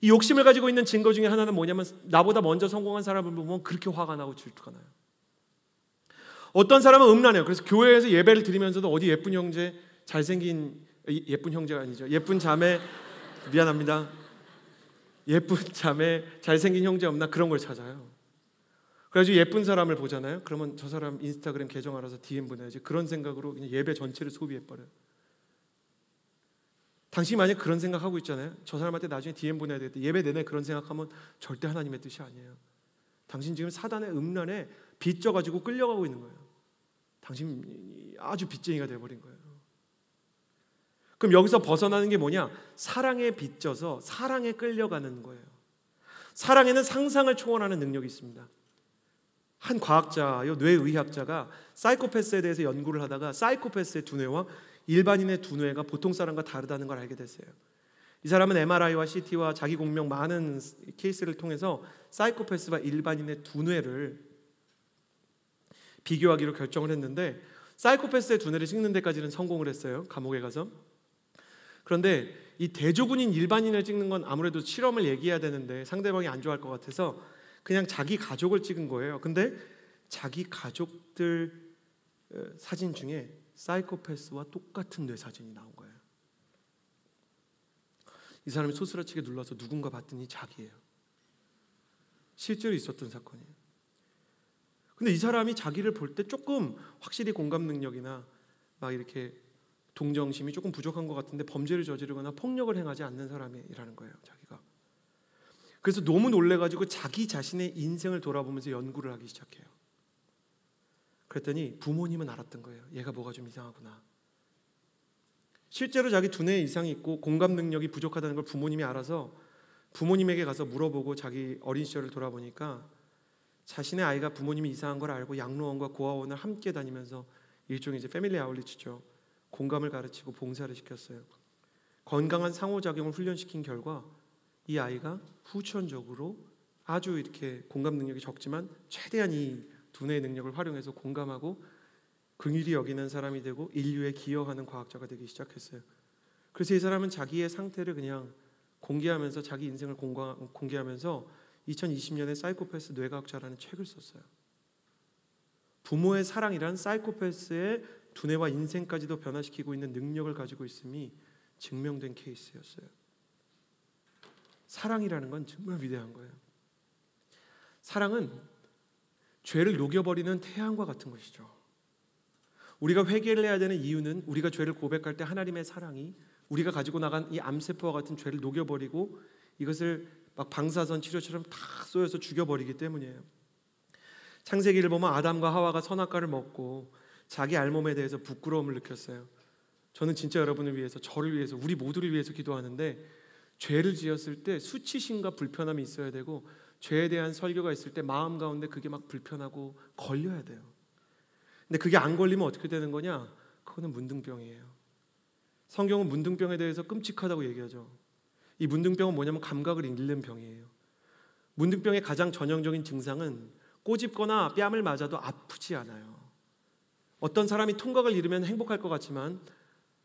A: 이 욕심을 가지고 있는 증거 중에 하나는 뭐냐면 나보다 먼저 성공한 사람을 보면 그렇게 화가 나고 질투가 나요. 어떤 사람은 음란해요. 그래서 교회에서 예배를 드리면서도 어디 예쁜 형제, 잘생긴 예쁜 형제가 아니죠. 예쁜 자매, 미안합니다. 예쁜 자매, 잘생긴 형제 없나 그런 걸 찾아요. 그래가지고 예쁜 사람을 보잖아요. 그러면 저 사람 인스타그램 계정 알아서 DM 보내야지. 그런 생각으로 그냥 예배 전체를 소비해버려요. 당신이 만약 그런 생각하고 있잖아요. 저 사람한테 나중에 DM 보내야 되겠다. 예배 내내 그런 생각하면 절대 하나님의 뜻이 아니에요. 당신 지금 사단의 음란에 빚져가지고 끌려가고 있는 거예요. 당신 아주 빚쟁이가 돼버린 거예요. 그럼 여기서 벗어나는 게 뭐냐? 사랑에 빚져서 사랑에 끌려가는 거예요. 사랑에는 상상을 초월하는 능력이 있습니다. 한 과학자요, 뇌의학자가 사이코패스에 대해서 연구를 하다가 사이코패스의 두뇌와 일반인의 두뇌가 보통 사람과 다르다는 걸 알게 됐어요. 이 사람은 MRI와 CT와 자기 공명 많은 케이스를 통해서 사이코패스와 일반인의 두뇌를 비교하기로 결정을 했는데 사이코패스의 두뇌를 찍는 데까지는 성공을 했어요. 감옥에 가서. 그런데 이 대조군인 일반인을 찍는 건 아무래도 실험을 얘기해야 되는데 상대방이 안 좋아할 것 같아서 그냥 자기 가족을 찍은 거예요. 근데 자기 가족들 사진 중에 사이코패스와 똑같은 뇌 사진이 나온 거예요. 이 사람이 소스라치게 눌러서 누군가 봤더니 자기예요. 실제로 있었던 사건이에요. 근데 이 사람이 자기를 볼 때 조금 확실히 공감 능력이나 막 이렇게 동정심이 조금 부족한 것 같은데 범죄를 저지르거나 폭력을 행하지 않는 사람이라는 거예요. 자기가. 그래서 너무 놀래가지고 자기 자신의 인생을 돌아보면서 연구를 하기 시작해요. 그랬더니 부모님은 알았던 거예요. 얘가 뭐가 좀 이상하구나. 실제로 자기 두뇌에 이상이 있고 공감 능력이 부족하다는 걸 부모님이 알아서 부모님에게 가서 물어보고 자기 어린 시절을 돌아보니까 자신의 아이가 부모님이 이상한 걸 알고 양로원과 고아원을 함께 다니면서 일종의 이제 패밀리 아울리치죠. 공감을 가르치고 봉사를 시켰어요. 건강한 상호작용을 훈련시킨 결과 이 아이가 후천적으로 아주 이렇게 공감 능력이 적지만 최대한 이 두뇌의 능력을 활용해서 공감하고 긍휼히 여기는 사람이 되고 인류에 기여하는 과학자가 되기 시작했어요. 그래서 이 사람은 자기의 상태를 그냥 공개하면서 자기 인생을 공개하면서 2020년에 사이코패스 뇌과학자라는 책을 썼어요. 부모의 사랑이란 사이코패스의 두뇌와 인생까지도 변화시키고 있는 능력을 가지고 있음이 증명된 케이스였어요. 사랑이라는 건 정말 위대한 거예요. 사랑은 죄를 녹여버리는 태양과 같은 것이죠. 우리가 회개를 해야 되는 이유는 우리가 죄를 고백할 때 하나님의 사랑이 우리가 가지고 나간 이 암세포와 같은 죄를 녹여버리고 이것을 막 방사선 치료처럼 다 쏘여서 죽여버리기 때문이에요. 창세기를 보면 아담과 하와가 선악과를 먹고 자기 알몸에 대해서 부끄러움을 느꼈어요. 저는 진짜 여러분을 위해서, 저를 위해서, 우리 모두를 위해서 기도하는데 죄를 지었을 때 수치심과 불편함이 있어야 되고 죄에 대한 설교가 있을 때 마음 가운데 그게 막 불편하고 걸려야 돼요. 근데 그게 안 걸리면 어떻게 되는 거냐? 그거는 문둥병이에요. 성경은 문둥병에 대해서 끔찍하다고 얘기하죠. 이 문둥병은 뭐냐면 감각을 잃는 병이에요. 문둥병의 가장 전형적인 증상은 꼬집거나 뺨을 맞아도 아프지 않아요. 어떤 사람이 통각을 잃으면 행복할 것 같지만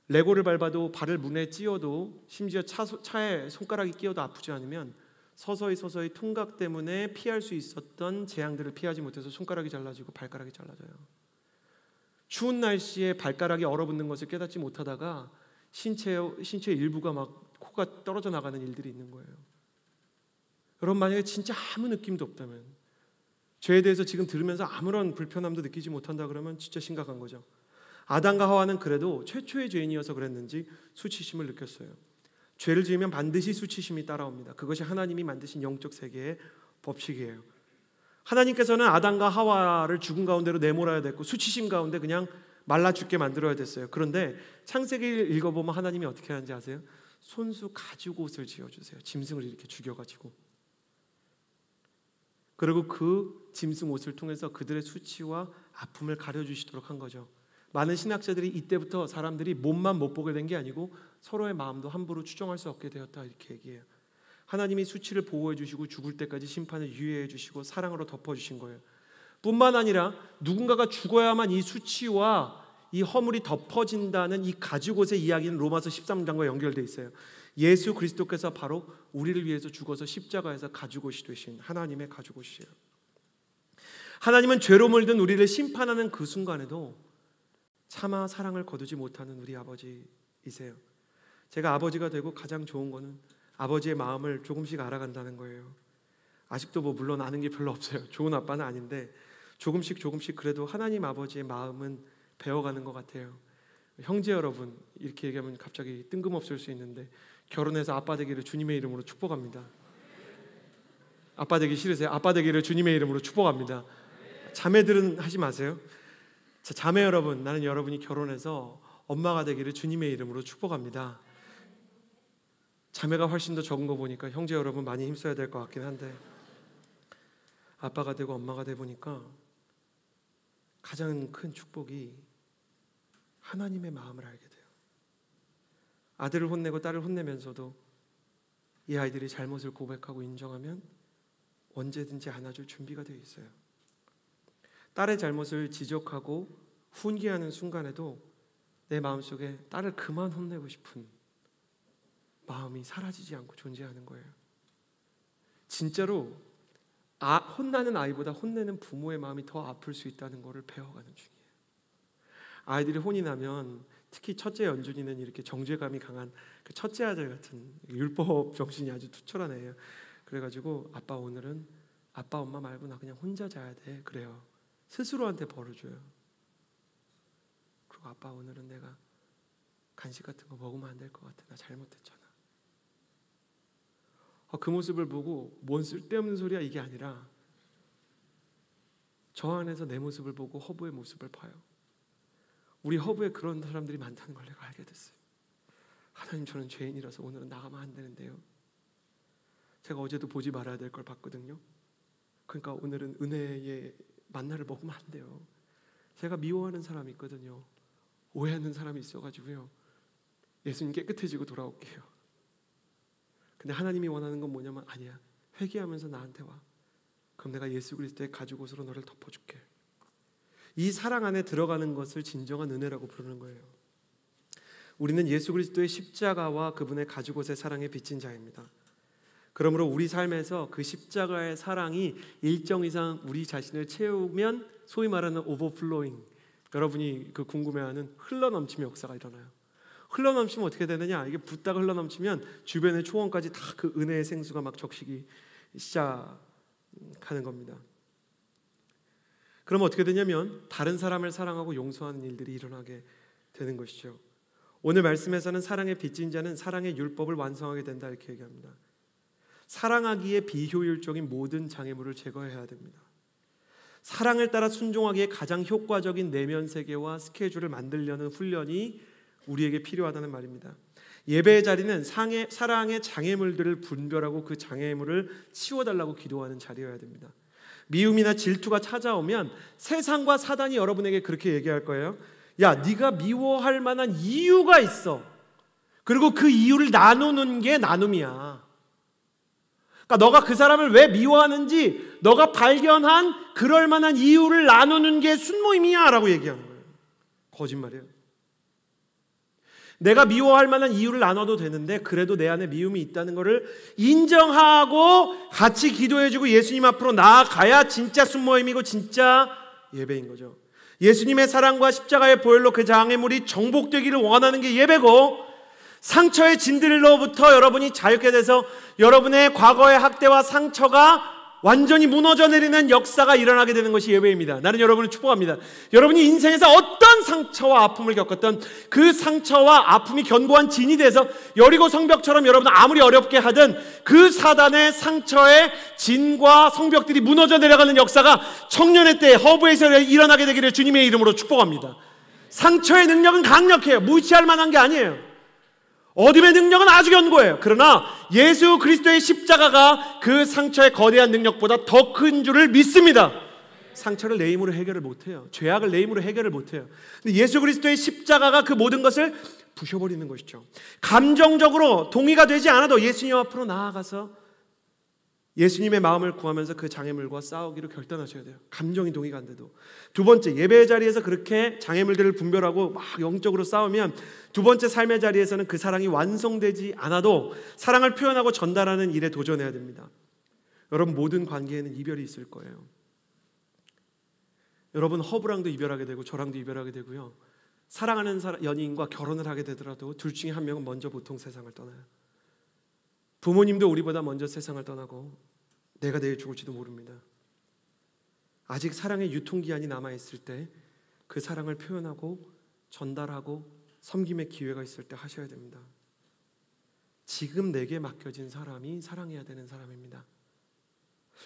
A: 레고를 밟아도 발을 문에 찧어도 심지어 차에 손가락이 끼어도 아프지 않으면 서서히 통각 때문에 피할 수 있었던 재앙들을 피하지 못해서 손가락이 잘라지고 발가락이 잘라져요. 추운 날씨에 발가락이 얼어붙는 것을 깨닫지 못하다가 신체의 일부가 막 코가 떨어져 나가는 일들이 있는 거예요. 여러분 만약에 진짜 아무 느낌도 없다면, 죄에 대해서 지금 들으면서 아무런 불편함도 느끼지 못한다 그러면 진짜 심각한 거죠. 아담과 하와는 그래도 최초의 죄인이어서 그랬는지 수치심을 느꼈어요. 죄를 지으면 반드시 수치심이 따라옵니다. 그것이 하나님이 만드신 영적 세계의 법칙이에요. 하나님께서는 아담과 하와를 죽음 가운데로 내몰아야 됐고 수치심 가운데 그냥 말라 죽게 만들어야 됐어요. 그런데 창세기를 읽어보면 하나님이 어떻게 하는지 아세요? 손수 가죽옷을 지어주세요. 짐승을 이렇게 죽여가지고. 그리고 그 짐승 옷을 통해서 그들의 수치와 아픔을 가려주시도록 한 거죠. 많은 신학자들이 이때부터 사람들이 몸만 못 보게 된 게 아니고 서로의 마음도 함부로 추정할 수 없게 되었다 이렇게 얘기해요. 하나님이 수치를 보호해 주시고 죽을 때까지 심판을 유예해 주시고 사랑으로 덮어주신 거예요. 뿐만 아니라 누군가가 죽어야만 이 수치와 이 허물이 덮어진다는 이 가죽옷의 이야기는 로마서 13장과 연결되어 있어요. 예수 그리스도께서 바로 우리를 위해서 죽어서 십자가에서 가죽옷이 되신 하나님의 가죽옷이에요. 하나님은 죄로 물든 우리를 심판하는 그 순간에도 차마 사랑을 거두지 못하는 우리 아버지이세요. 제가 아버지가 되고 가장 좋은 거는 아버지의 마음을 조금씩 알아간다는 거예요. 아직도 물론 아는 게 별로 없어요. 좋은 아빠는 아닌데 조금씩 그래도 하나님 아버지의 마음은 배워가는 것 같아요. 형제 여러분, 이렇게 얘기하면 갑자기 뜬금없을 수 있는데 결혼해서 아빠 되기를 주님의 이름으로 축복합니다. 아빠 되기 싫으세요? 아빠 되기를 주님의 이름으로 축복합니다. 자매들은 하지 마세요. 자, 자매 여러분, 나는 여러분이 결혼해서 엄마가 되기를 주님의 이름으로 축복합니다. 자매가 훨씬 더 적은 거 보니까 형제 여러분 많이 힘써야 될 것 같긴 한데 아빠가 되고 엄마가 돼 보니까 가장 큰 축복이 하나님의 마음을 알게 돼요. 아들을 혼내고 딸을 혼내면서도 이 아이들이 잘못을 고백하고 인정하면 언제든지 안아줄 준비가 되어 있어요. 딸의 잘못을 지적하고 훈계하는 순간에도 내 마음속에 딸을 그만 혼내고 싶은 마음이 사라지지 않고 존재하는 거예요. 진짜로 혼나는 아이보다 혼내는 부모의 마음이 더 아플 수 있다는 것을 배워가는 중이에요. 아이들이 혼이 나면 특히 첫째 연준이는 이렇게 정죄감이 강한 그 첫째 아들 같은 율법 정신이 아주 투철한 애예요. 그래가지고 아빠 오늘은 아빠 엄마 말고 나 그냥 혼자 자야 돼. 그래요. 스스로한테 벌을 줘요. 그리고 아빠 오늘은 내가 간식 같은 거 먹으면 안 될 것 같아. 나 잘못했잖아. 그 모습을 보고 뭔 쓸데없는 소리야 이게 아니라 저 안에서 내 모습을 보고 허브의 모습을 봐요. 우리 허브에 그런 사람들이 많다는 걸 내가 알게 됐어요. 하나님, 저는 죄인이라서 오늘은 나가면 안 되는데요. 제가 어제도 보지 말아야 될 걸 봤거든요. 그러니까 오늘은 은혜의 만나를 먹으면 안 돼요. 제가 미워하는 사람이 있거든요. 오해하는 사람이 있어가지고요. 예수님 깨끗해지고 돌아올게요. 근데 하나님이 원하는 건 뭐냐면 아니야. 회개하면서 나한테 와. 그럼 내가 예수 그리스도의 가죽 옷으로 너를 덮어줄게. 이 사랑 안에 들어가는 것을 진정한 은혜라고 부르는 거예요. 우리는 예수 그리스도의 십자가와 그분의 가죽 옷의 사랑에 빚진 자입니다. 그러므로 우리 삶에서 그 십자가의 사랑이 일정 이상 우리 자신을 채우면 소위 말하는 오버플로잉, 여러분이 그 궁금해하는 흘러넘침의 역사가 일어나요. 흘러넘치면 어떻게 되느냐? 이게 붓다가 흘러넘치면 주변의 초원까지 다 그 은혜의 생수가 막 적시기 시작하는 겁니다. 그럼 어떻게 되냐면 다른 사람을 사랑하고 용서하는 일들이 일어나게 되는 것이죠. 오늘 말씀에서는 사랑의 빚진 자는 사랑의 율법을 완성하게 된다 이렇게 얘기합니다. 사랑하기에 비효율적인 모든 장애물을 제거해야 됩니다. 사랑을 따라 순종하기에 가장 효과적인 내면 세계와 스케줄을 만들려는 훈련이 우리에게 필요하다는 말입니다. 예배의 자리는 사랑의 장애물들을 분별하고 그 장애물을 치워달라고 기도하는 자리여야 됩니다. 미움이나 질투가 찾아오면 세상과 사단이 여러분에게 그렇게 얘기할 거예요. 야, 네가 미워할 만한 이유가 있어. 그리고 그 이유를 나누는 게 나눔이야. 그러니까 너가 그 사람을 왜 미워하는지 너가 발견한 그럴 만한 이유를 나누는 게 순모임이야 라고 얘기하는 거예요. 거짓말이에요. 내가 미워할 만한 이유를 나눠도 되는데 그래도 내 안에 미움이 있다는 것을 인정하고 같이 기도해주고 예수님 앞으로 나아가야 진짜 순모임이고 진짜 예배인 거죠. 예수님의 사랑과 십자가의 보혈로 그 장애물이 정복되기를 원하는 게 예배고, 상처의 진들로부터 여러분이 자유케 돼서 여러분의 과거의 학대와 상처가 완전히 무너져 내리는 역사가 일어나게 되는 것이 예배입니다. 나는 여러분을 축복합니다. 여러분이 인생에서 어떤 상처와 아픔을 겪었던 그 상처와 아픔이 견고한 진이 돼서 여리고 성벽처럼 여러분 아무리 어렵게 하든 그 사단의 상처의 진과 성벽들이 무너져 내려가는 역사가 청년의 때 허브에서 일어나게 되기를 주님의 이름으로 축복합니다. 상처의 능력은 강력해요. 무시할 만한 게 아니에요. 어둠의 능력은 아주 견고해요. 그러나 예수 그리스도의 십자가가 그 상처의 거대한 능력보다 더 큰 줄을 믿습니다. 상처를 내 힘으로 해결을 못해요. 죄악을 내 힘으로 해결을 못해요. 근데 예수 그리스도의 십자가가 그 모든 것을 부셔버리는 것이죠. 감정적으로 동의가 되지 않아도 예수님 앞으로 나아가서 예수님의 마음을 구하면서 그 장애물과 싸우기로 결단하셔야 돼요. 감정이 동의가 안 돼도. 두 번째, 예배의 자리에서 그렇게 장애물들을 분별하고 막 영적으로 싸우면 두 번째 삶의 자리에서는 그 사랑이 완성되지 않아도 사랑을 표현하고 전달하는 일에 도전해야 됩니다. 여러분, 모든 관계에는 이별이 있을 거예요. 여러분, 허브랑도 이별하게 되고 저랑도 이별하게 되고요. 사랑하는 연인과 결혼을 하게 되더라도 둘 중에 한 명은 먼저 보통 세상을 떠나요. 부모님도 우리보다 먼저 세상을 떠나고 내가 내일 죽을지도 모릅니다. 아직 사랑의 유통기한이 남아있을 때 그 사랑을 표현하고 전달하고 섬김의 기회가 있을 때 하셔야 됩니다. 지금 내게 맡겨진 사람이 사랑해야 되는 사람입니다.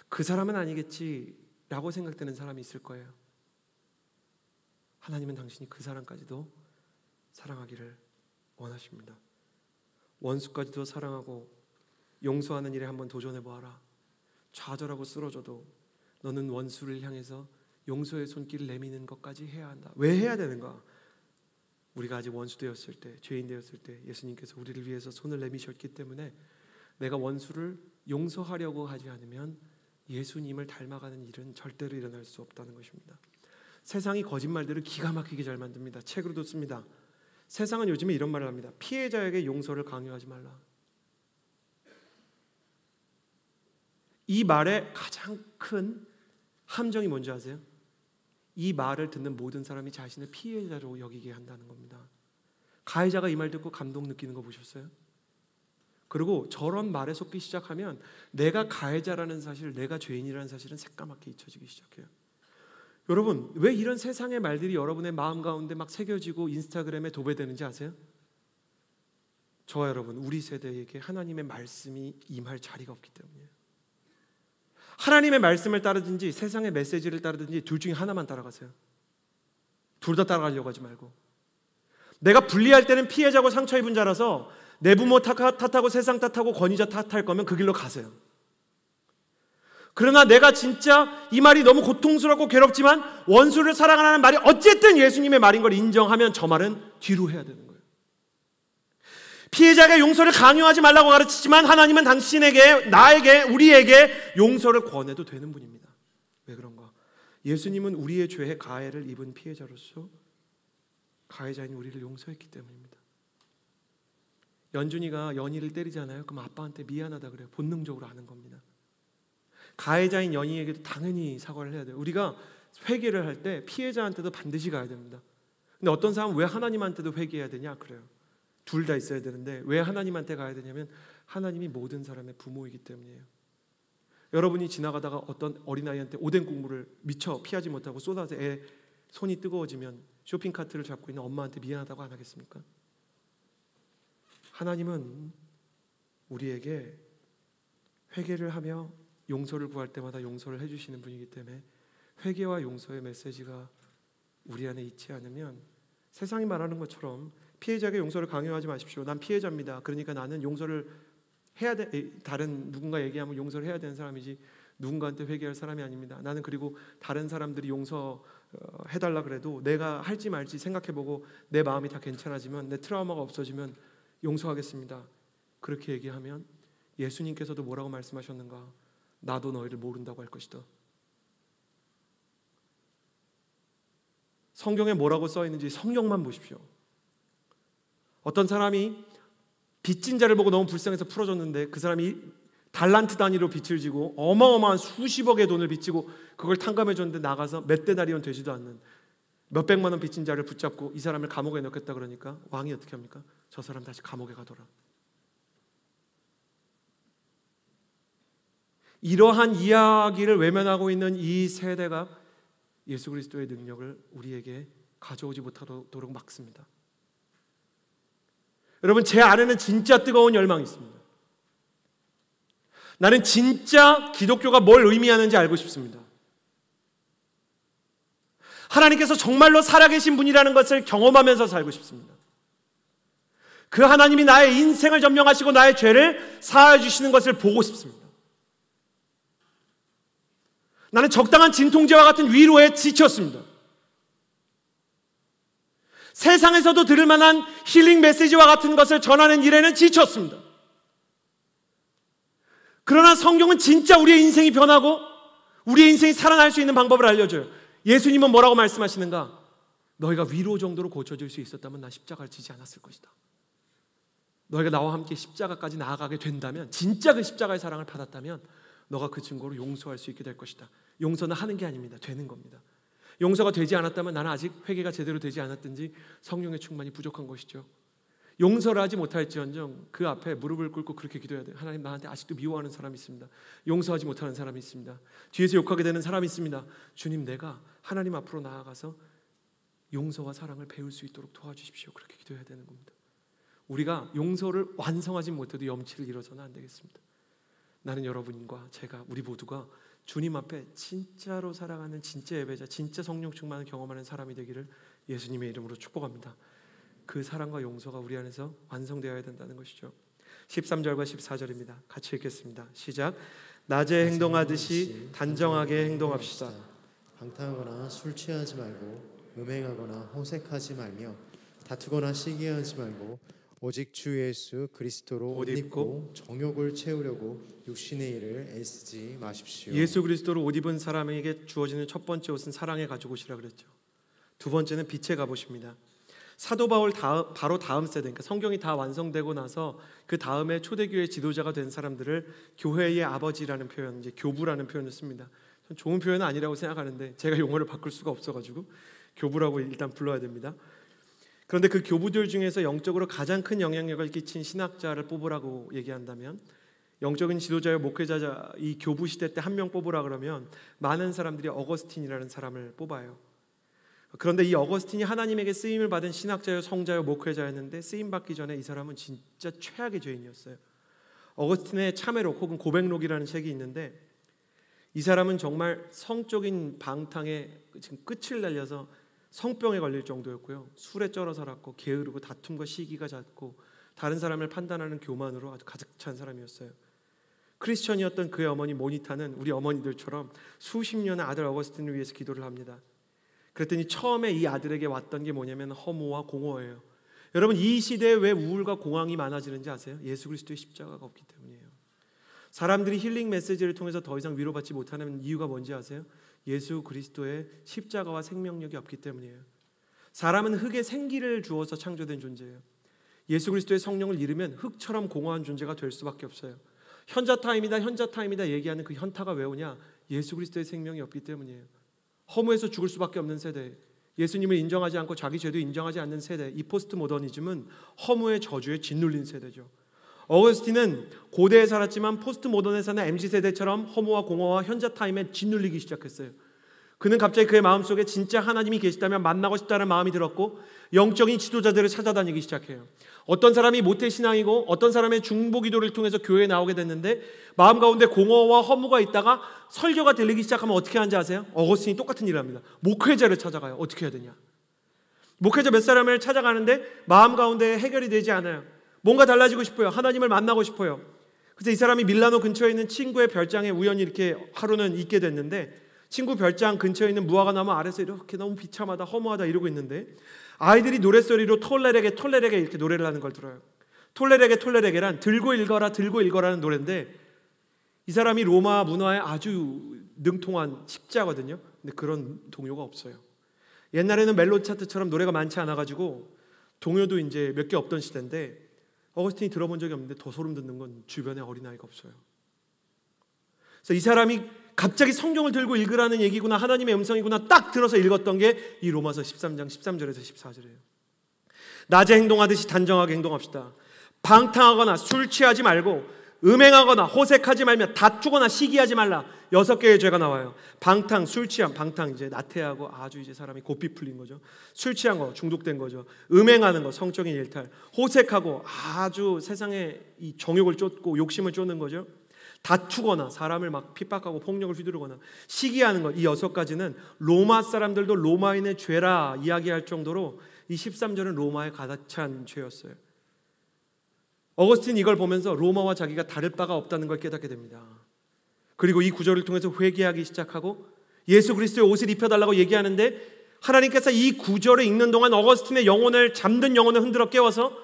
A: 그 사람은 아니겠지라고 생각되는 사람이 있을 거예요. 하나님은 당신이 그 사람까지도 사랑하기를 원하십니다. 원수까지도 사랑하고 용서하는 일에 한번 도전해보아라. 좌절하고 쓰러져도 너는 원수를 향해서 용서의 손길을 내미는 것까지 해야 한다. 왜 해야 되는가? 우리가 아직 원수 되었을 때, 죄인 되었을 때 예수님께서 우리를 위해서 손을 내미셨기 때문에 내가 원수를 용서하려고 하지 않으면 예수님을 닮아가는 일은 절대로 일어날 수 없다는 것입니다. 세상이 거짓말들을 기가 막히게 잘 만듭니다. 책으로도 씁니다. 세상은 요즘에 이런 말을 합니다. 피해자에게 용서를 강요하지 말라. 이 말의 가장 큰 함정이 뭔지 아세요? 이 말을 듣는 모든 사람이 자신을 피해자로 여기게 한다는 겁니다. 가해자가 이 말 듣고 감동 느끼는 거 보셨어요? 그리고 저런 말에 속기 시작하면 내가 가해자라는 사실, 내가 죄인이라는 사실은 새까맣게 잊혀지기 시작해요. 여러분, 왜 이런 세상의 말들이 여러분의 마음 가운데 막 새겨지고 인스타그램에 도배되는지 아세요? 저와 여러분, 우리 세대에게 하나님의 말씀이 임할 자리가 없기 때문이에요. 하나님의 말씀을 따르든지 세상의 메시지를 따르든지 둘 중에 하나만 따라가세요. 둘 다 따라가려고 하지 말고. 내가 불리할 때는 피해자고 상처 입은 자라서 내 부모 탓하고 세상 탓하고 권위자 탓할 거면 그 길로 가세요. 그러나 내가 진짜 이 말이 너무 고통스럽고 괴롭지만 원수를 사랑하라는 말이 어쨌든 예수님의 말인 걸 인정하면 저 말은 뒤로 해야 되는 거예요. 피해자에게 용서를 강요하지 말라고 가르치지만 하나님은 당신에게, 나에게, 우리에게 용서를 권해도 되는 분입니다. 왜 그런가? 예수님은 우리의 죄에 가해를 입은 피해자로서 가해자인 우리를 용서했기 때문입니다. 연준이가 연희를 때리잖아요. 그럼 아빠한테 미안하다 그래요. 본능적으로 아는 겁니다. 가해자인 연희에게도 당연히 사과를 해야 돼요. 우리가 회개를 할 때 피해자한테도 반드시 가야 됩니다. 근데 어떤 사람은 왜 하나님한테도 회개해야 되냐? 그래요. 둘 다 있어야 되는데 왜 하나님한테 가야 되냐면 하나님이 모든 사람의 부모이기 때문이에요. 여러분이 지나가다가 어떤 어린아이한테 오뎅 국물을 미처 피하지 못하고 쏟아서 애 손이 뜨거워지면 쇼핑카트를 잡고 있는 엄마한테 미안하다고 안 하겠습니까? 하나님은 우리에게 회개를 하며 용서를 구할 때마다 용서를 해주시는 분이기 때문에 회개와 용서의 메시지가 우리 안에 있지 않으면 세상이 말하는 것처럼 피해자에게 용서를 강요하지 마십시오. 난 피해자입니다. 그러니까 나는 용서를 해야 돼. 다른 누군가 얘기하면 용서를 해야 되는 사람이지 누군가한테 회개할 사람이 아닙니다. 나는 그리고 다른 사람들이 용서해달라 그래도 내가 할지 말지 생각해보고 내 마음이 다 괜찮아지면, 내 트라우마가 없어지면 용서하겠습니다. 그렇게 얘기하면 예수님께서도 뭐라고 말씀하셨는가? 나도 너희를 모른다고 할 것이다. 성경에 뭐라고 써 있는지 성경만 보십시오. 어떤 사람이 빚진 자를 보고 너무 불쌍해서 풀어줬는데 그 사람이 달란트 단위로 빚을 지고 어마어마한 수십억의 돈을 빚지고 그걸 탕감해줬는데 나가서 몇 데나리온 되지도 않는 몇백만 원 빚진 자를 붙잡고 이 사람을 감옥에 넣겠다 그러니까 왕이 어떻게 합니까? 저 사람 다시 감옥에 가둬라. 이러한 이야기를 외면하고 있는 이 세대가 예수 그리스도의 능력을 우리에게 가져오지 못하도록 막습니다. 여러분, 제 안에는 진짜 뜨거운 열망이 있습니다. 나는 진짜 기독교가 뭘 의미하는지 알고 싶습니다. 하나님께서 정말로 살아계신 분이라는 것을 경험하면서 살고 싶습니다. 그 하나님이 나의 인생을 점령하시고 나의 죄를 사하여 주시는 것을 보고 싶습니다. 나는 적당한 진통제와 같은 위로에 지쳤습니다. 세상에서도 들을 만한 힐링 메시지와 같은 것을 전하는 일에는 지쳤습니다. 그러나 성경은 진짜 우리의 인생이 변하고 우리의 인생이 살아날 수 있는 방법을 알려줘요. 예수님은 뭐라고 말씀하시는가? 너희가 위로 정도로 고쳐질 수 있었다면 나 십자가를 지지 않았을 것이다. 너희가 나와 함께 십자가까지 나아가게 된다면, 진짜 그 십자가의 사랑을 받았다면 너가 그 증거로 용서할 수 있게 될 것이다. 용서는 하는 게 아닙니다. 되는 겁니다. 용서가 되지 않았다면 나는 아직 회개가 제대로 되지 않았든지 성령의 충만이 부족한 것이죠. 용서를 하지 못할지언정 그 앞에 무릎을 꿇고 그렇게 기도해야 돼요. 하나님, 나한테 아직도 미워하는 사람이 있습니다. 용서하지 못하는 사람이 있습니다. 뒤에서 욕하게 되는 사람이 있습니다. 주님, 내가 하나님 앞으로 나아가서 용서와 사랑을 배울 수 있도록 도와주십시오. 그렇게 기도해야 되는 겁니다. 우리가 용서를 완성하지 못해도 염치를 잃어서는 안 되겠습니다. 나는 여러분과 제가, 우리 모두가 주님 앞에 진짜로 사랑하는 진짜 예배자, 진짜 성령 충만을 경험하는 사람이 되기를 예수님의 이름으로 축복합니다. 그 사랑과 용서가 우리 안에서 완성되어야 된다는 것이죠. 13절과 14절입니다. 같이 읽겠습니다. 시작. 낮에 행동하듯이 단정하게 행동합시다.
B: 방탕하거나 술 취하지 말고 음행하거나 호색하지 말며 다투거나 시기하지 말고 오직 주 예수 그리스도로 옷 입고 정욕을 채우려고 육신의 일을 애쓰지 마십시오.
A: 예수 그리스도로 옷 입은 사람에게 주어지는 첫 번째 옷은 사랑의 가죽옷이라 그랬죠. 두 번째는 빛의 갑옷입니다. 사도 바울 바로 다음 세대, 그러니까 성경이 다 완성되고 나서 그 다음에 초대교회 지도자가 된 사람들을 교회의 아버지라는 표현, 이제 교부라는 표현을 씁니다. 좋은 표현은 아니라고 생각하는데 제가 용어를 바꿀 수가 없어가지고 교부라고 일단 불러야 됩니다. 그런데 그 교부들 중에서 영적으로 가장 큰 영향력을 끼친 신학자를 뽑으라고 얘기한다면, 영적인 지도자여 목회자 이 교부 시대 때 한 명 뽑으라 그러면 많은 사람들이 어거스틴이라는 사람을 뽑아요. 그런데 이 어거스틴이 하나님에게 쓰임을 받은 신학자여 성자여 목회자였는데 쓰임 받기 전에 이 사람은 진짜 최악의 죄인이었어요. 어거스틴의 참회록 혹은 고백록이라는 책이 있는데, 이 사람은 정말 성적인 방탕에 지금 끝을 날려서 성병에 걸릴 정도였고요. 술에 쩔어 살았고 게으르고 다툼과 시기가 잦고 다른 사람을 판단하는 교만으로 아주 가득 찬 사람이었어요. 크리스천이었던 그의 어머니 모니타는 우리 어머니들처럼 수십 년의 아들 어거스틴을 위해서 기도를 합니다. 그랬더니 처음에 이 아들에게 왔던 게 뭐냐면 허무와 공허예요. 여러분, 이 시대에 왜 우울과 공황이 많아지는지 아세요? 예수 그리스도의 십자가가 없기 때문이에요. 사람들이 힐링 메시지를 통해서 더 이상 위로받지 못하는 이유가 뭔지 아세요? 예수 그리스도의 십자가와 생명력이 없기 때문이에요. 사람은 흙에 생기를 주어서 창조된 존재예요. 예수 그리스도의 성령을 잃으면 흙처럼 공허한 존재가 될 수밖에 없어요. 현자타임이다 얘기하는 그 현타가 왜 오냐? 예수 그리스도의 생명이 없기 때문이에요. 허무해서 죽을 수밖에 없는 세대, 예수님을 인정하지 않고 자기 죄도 인정하지 않는 세대, 이 포스트 모더니즘은 허무의 저주에 짓눌린 세대죠. 어거스틴은 고대에 살았지만 포스트 모던에 사는 MZ세대처럼 허무와 공허와 현자타임에 짓눌리기 시작했어요. 그는 갑자기 그의 마음속에 진짜 하나님이 계시다면 만나고 싶다는 마음이 들었고 영적인 지도자들을 찾아다니기 시작해요. 어떤 사람이 모태신앙이고 어떤 사람의 중보기도를 통해서 교회에 나오게 됐는데 마음 가운데 공허와 허무가 있다가 설교가 들리기 시작하면 어떻게 하는지 아세요? 어거스틴이 똑같은 일을 합니다. 목회자를 찾아가요. 어떻게 해야 되냐? 목회자 몇 사람을 찾아가는데 마음 가운데 해결이 되지 않아요. 뭔가 달라지고 싶어요. 하나님을 만나고 싶어요. 그래서 이 사람이 밀라노 근처에 있는 친구의 별장에 우연히 이렇게 하루는 있게 됐는데, 친구 별장 근처에 있는 무화과 나무 아래서 이렇게 너무 비참하다 허무하다 이러고 있는데 아이들이 노랫소리로 톨레레게 이렇게 노래를 하는 걸 들어요. 톨레레게란 들고 읽어라는 노래인데, 이 사람이 로마 문화에 아주 능통한 식자거든요. 근데 그런 동요가 없어요. 옛날에는 멜로 차트처럼 노래가 많지 않아가지고 동요도 이제 몇 개 없던 시대인데, 어거스틴이 들어본 적이 없는데 더 소름 돋는 건 주변에 어린아이가 없어요. 그래서 이 사람이 갑자기 성경을 들고 읽으라는 얘기구나, 하나님의 음성이구나 딱 들어서 읽었던 게 이 로마서 13장 13절에서 14절이에요. 낮에 행동하듯이 단정하게 행동합시다. 방탕하거나 술 취하지 말고 음행하거나 호색하지 말며 다투거나 시기하지 말라. 6개의 죄가 나와요. 방탕, 술 취함, 방탕 이제 나태하고 아주 이제 사람이 고삐 풀린 거죠. 술 취한 거, 중독된 거죠. 음행하는 거, 성적인 일탈. 호색하고 아주 세상에 이 정욕을 쫓고 욕심을 쫓는 거죠. 다투거나 사람을 막 핍박하고 폭력을 휘두르거나 시기하는 것, 이 6가지는 로마 사람들도 로마인의 죄라 이야기할 정도로 이 13절은 로마에 가득 찬 죄였어요. 어거스틴 이걸 보면서 로마와 자기가 다를 바가 없다는 걸 깨닫게 됩니다. 그리고 이 구절을 통해서 회개하기 시작하고 예수 그리스도의 옷을 입혀달라고 얘기하는데, 하나님께서 이 구절을 읽는 동안 어거스틴의 영혼을, 잠든 영혼을 흔들어 깨워서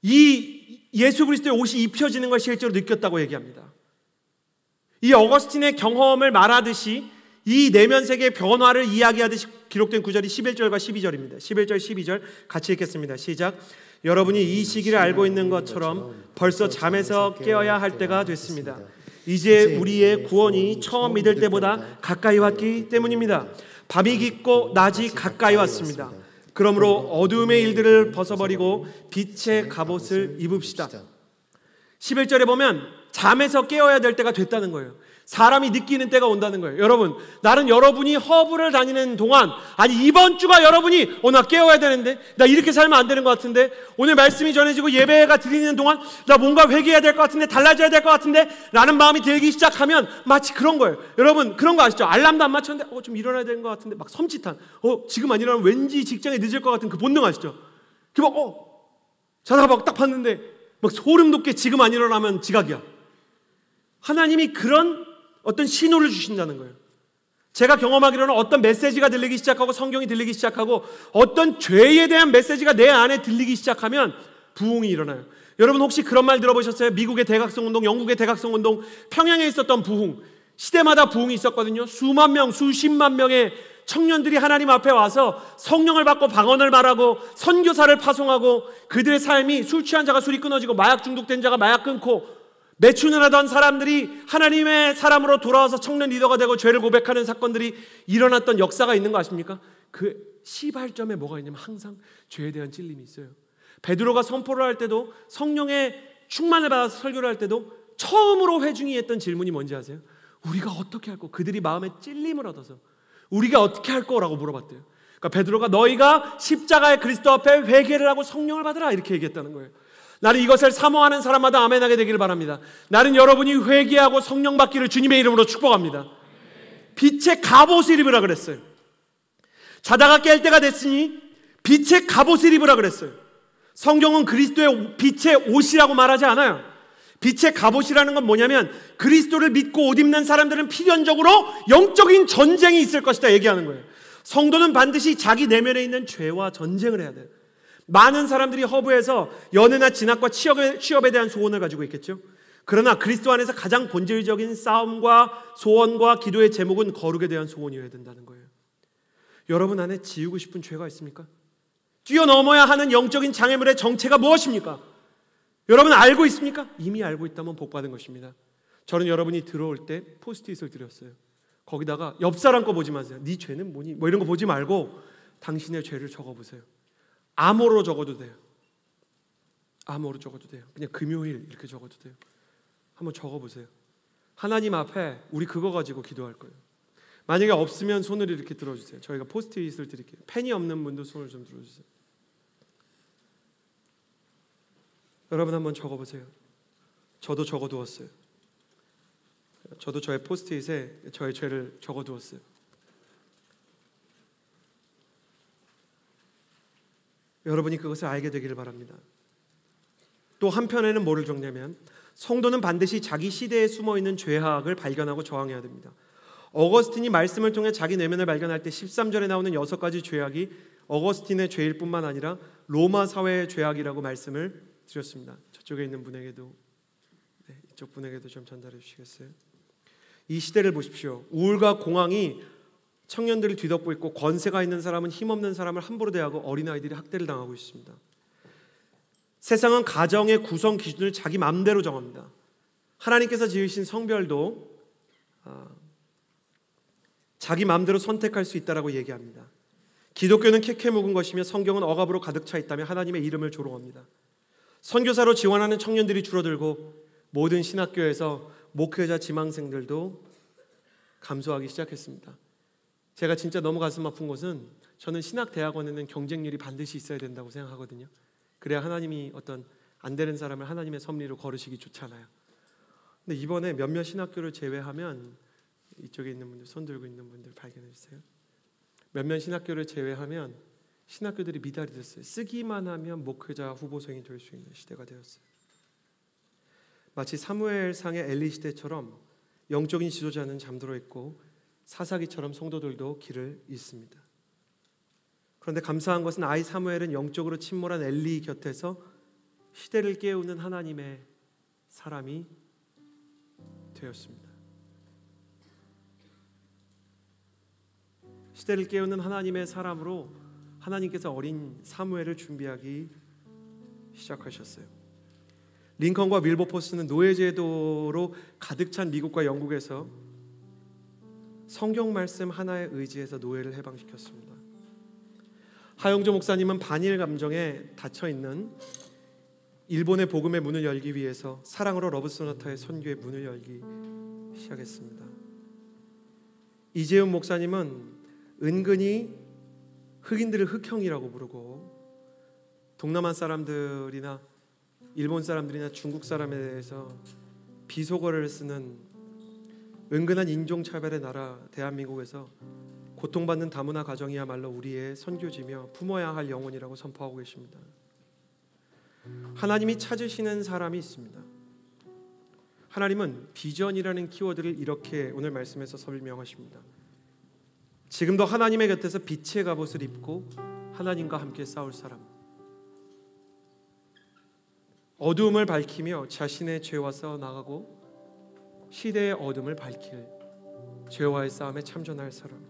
A: 이 예수 그리스도의 옷이 입혀지는 걸 실제로 느꼈다고 얘기합니다. 이 어거스틴의 경험을 말하듯이 이 내면 세계의 변화를 이야기하듯이 기록된 구절이 11절과 12절입니다. 11절 12절 같이 읽겠습니다. 시작. 여러분이 이 시기를 알고 있는 것처럼 벌써 잠에서 깨어야 할 때가 됐습니다. 이제 우리의 구원이 처음 믿을 때보다 가까이 왔기 때문입니다. 밤이 깊고 낮이 가까이 왔습니다. 그러므로 어두움의 일들을 벗어버리고 빛의 갑옷을 입읍시다. 11절에 보면 잠에서 깨어야 될 때가 됐다는 거예요. 사람이 느끼는 때가 온다는 거예요. 여러분, 나는 여러분이 허브를 다니는 동안, 아니 이번 주가 여러분이 나 깨어야 되는데, 나 이렇게 살면 안 되는 것 같은데, 오늘 말씀이 전해지고 예배가 드리는 동안 나 뭔가 회개해야 될 것 같은데, 달라져야 될 것 같은데 라는 마음이 들기 시작하면 마치 그런 거예요. 여러분 그런 거 아시죠? 알람도 안 맞췄는데 좀 일어나야 되는 것 같은데 막 섬찟한, 지금 안 일어나면 왠지 직장에 늦을 것 같은 그 본능 아시죠? 그 막 자다가 막 딱 봤는데 막 소름 돋게 지금 안 일어나면 지각이야. 하나님이 그런 어떤 신호를 주신다는 거예요. 제가 경험하기로는 어떤 메시지가 들리기 시작하고 성경이 들리기 시작하고 어떤 죄에 대한 메시지가 내 안에 들리기 시작하면 부흥이 일어나요. 여러분 혹시 그런 말 들어보셨어요? 미국의 대각성운동, 영국의 대각성운동, 평양에 있었던 부흥, 시대마다 부흥이 있었거든요. 수만 명, 수십만 명의 청년들이 하나님 앞에 와서 성령을 받고 방언을 말하고 선교사를 파송하고, 그들의 삶이 술 취한 자가 술이 끊어지고 마약 중독된 자가 마약 끊고, 매춘을 하던 사람들이 하나님의 사람으로 돌아와서 청년 리더가 되고 죄를 고백하는 사건들이 일어났던 역사가 있는 거 아십니까? 그 시발점에 뭐가 있냐면 항상 죄에 대한 찔림이 있어요. 베드로가 선포를 할 때도, 성령의 충만을 받아서 설교를 할 때도 처음으로 회중이 했던 질문이 뭔지 아세요? 우리가 어떻게 할 거? 그들이 마음에 찔림을 얻어서 우리가 어떻게 할 거라고 물어봤대요. 그러니까 베드로가 너희가 십자가의 그리스도 앞에 회개를 하고 성령을 받으라 이렇게 얘기했다는 거예요. 나는 이것을 사모하는 사람마다 아멘하게 되기를 바랍니다. 나는 여러분이 회개하고 성령 받기를 주님의 이름으로 축복합니다. 빛의 갑옷을 입으라 그랬어요. 자다가 깰 때가 됐으니 빛의 갑옷을 입으라 그랬어요. 성경은 그리스도의 빛의 옷이라고 말하지 않아요. 빛의 갑옷이라는 건 뭐냐면 그리스도를 믿고 옷 입는 사람들은 필연적으로 영적인 전쟁이 있을 것이다 얘기하는 거예요. 성도는 반드시 자기 내면에 있는 죄와 전쟁을 해야 돼요. 많은 사람들이 허브에서 연애나 진학과 취업에 대한 소원을 가지고 있겠죠. 그러나 그리스도 안에서 가장 본질적인 싸움과 소원과 기도의 제목은 거룩에 대한 소원이어야 된다는 거예요. 여러분 안에 지우고 싶은 죄가 있습니까? 뛰어넘어야 하는 영적인 장애물의 정체가 무엇입니까? 여러분 알고 있습니까? 이미 알고 있다면 복받은 것입니다. 저는 여러분이 들어올 때 포스트잇을 드렸어요. 거기다가 옆 사람 거 보지 마세요. 네 죄는 뭐니? 뭐 이런 거 보지 말고 당신의 죄를 적어보세요. 암호로 적어도 돼요. 암호로 적어도 돼요. 그냥 금요일 이렇게 적어도 돼요. 한번 적어보세요. 하나님 앞에 우리 그거 가지고 기도할 거예요. 만약에 없으면 손을 이렇게 들어주세요. 저희가 포스트잇을 드릴게요. 펜이 없는 분도 손을 좀 들어주세요. 여러분 한번 적어보세요. 저도 적어두었어요. 저도 저의 포스트잇에 저의 죄를 적어두었어요. 여러분이 그것을 알게 되기를 바랍니다. 또 한편에는 뭐를 적냐면 성도는 반드시 자기 시대에 숨어있는 죄악을 발견하고 저항해야 됩니다. 어거스틴이 말씀을 통해 자기 내면을 발견할 때 13절에 나오는 6가지 죄악이 어거스틴의 죄일 뿐만 아니라 로마 사회의 죄악이라고 말씀을 드렸습니다. 저쪽에 있는 분에게도, 이쪽 분에게도 좀 전달해 주시겠어요? 이 시대를 보십시오. 우울과 공황이 청년들을 뒤덮고 있고 권세가 있는 사람은 힘없는 사람을 함부로 대하고 어린아이들이 학대를 당하고 있습니다. 세상은 가정의 구성 기준을 자기 마음대로 정합니다. 하나님께서 지으신 성별도 자기 마음대로 선택할 수 있다라고 얘기합니다. 기독교는 캐캐 묵은 것이며 성경은 억압으로 가득 차 있다며 하나님의 이름을 조롱합니다. 선교사로 지원하는 청년들이 줄어들고 모든 신학교에서 목회자 지망생들도 감소하기 시작했습니다. 제가 진짜 너무 가슴 아픈 것은 저는 신학대학원에는 경쟁률이 반드시 있어야 된다고 생각하거든요. 그래야 하나님이 어떤 안 되는 사람을 하나님의 섭리로 거르시기 좋잖아요. 근데 이번에 몇몇 신학교를 제외하면, 이쪽에 있는 분들, 손 들고 있는 분들 발견해 주세요. 몇몇 신학교를 제외하면 신학교들이 미달이 됐어요. 쓰기만 하면 목회자 후보생이 될 수 있는 시대가 되었어요. 마치 사무엘상의 엘리 시대처럼 영적인 지도자는 잠들어 있고 사사기처럼 성도들도 길을 잃습니다. 그런데 감사한 것은 아이 사무엘은 영적으로 침몰한 엘리 곁에서 시대를 깨우는 하나님의 사람이 되었습니다. 시대를 깨우는 하나님의 사람으로 하나님께서 어린 사무엘을 준비하기 시작하셨어요. 링컨과 밀버포스는 노예제도로 가득 찬 미국과 영국에서 성경 말씀 하나에 의지해서 노예를 해방시켰습니다. 하영조 목사님은 반일 감정에 닫혀있는 일본의 복음의 문을 열기 위해서 사랑으로 러브소나타의 선교의 문을 열기 시작했습니다. 이재훈 목사님은 은근히 흑인들을 흑형이라고 부르고 동남아 사람들이나 일본 사람들이나 중국 사람에 대해서 비속어를 쓰는 은근한 인종차별의 나라 대한민국에서 고통받는 다문화 가정이야말로 우리의 선교지며 품어야 할 영혼이라고 선포하고 계십니다. 하나님이 찾으시는 사람이 있습니다. 하나님은 비전이라는 키워드를 이렇게 오늘 말씀에서 설명하십니다. 지금도 하나님의 곁에서 빛의 갑옷을 입고 하나님과 함께 싸울 사람. 어두움을 밝히며 자신의 죄와 싸워 나가고 시대의 어둠을 밝힐 죄와의 싸움에 참전할 사람.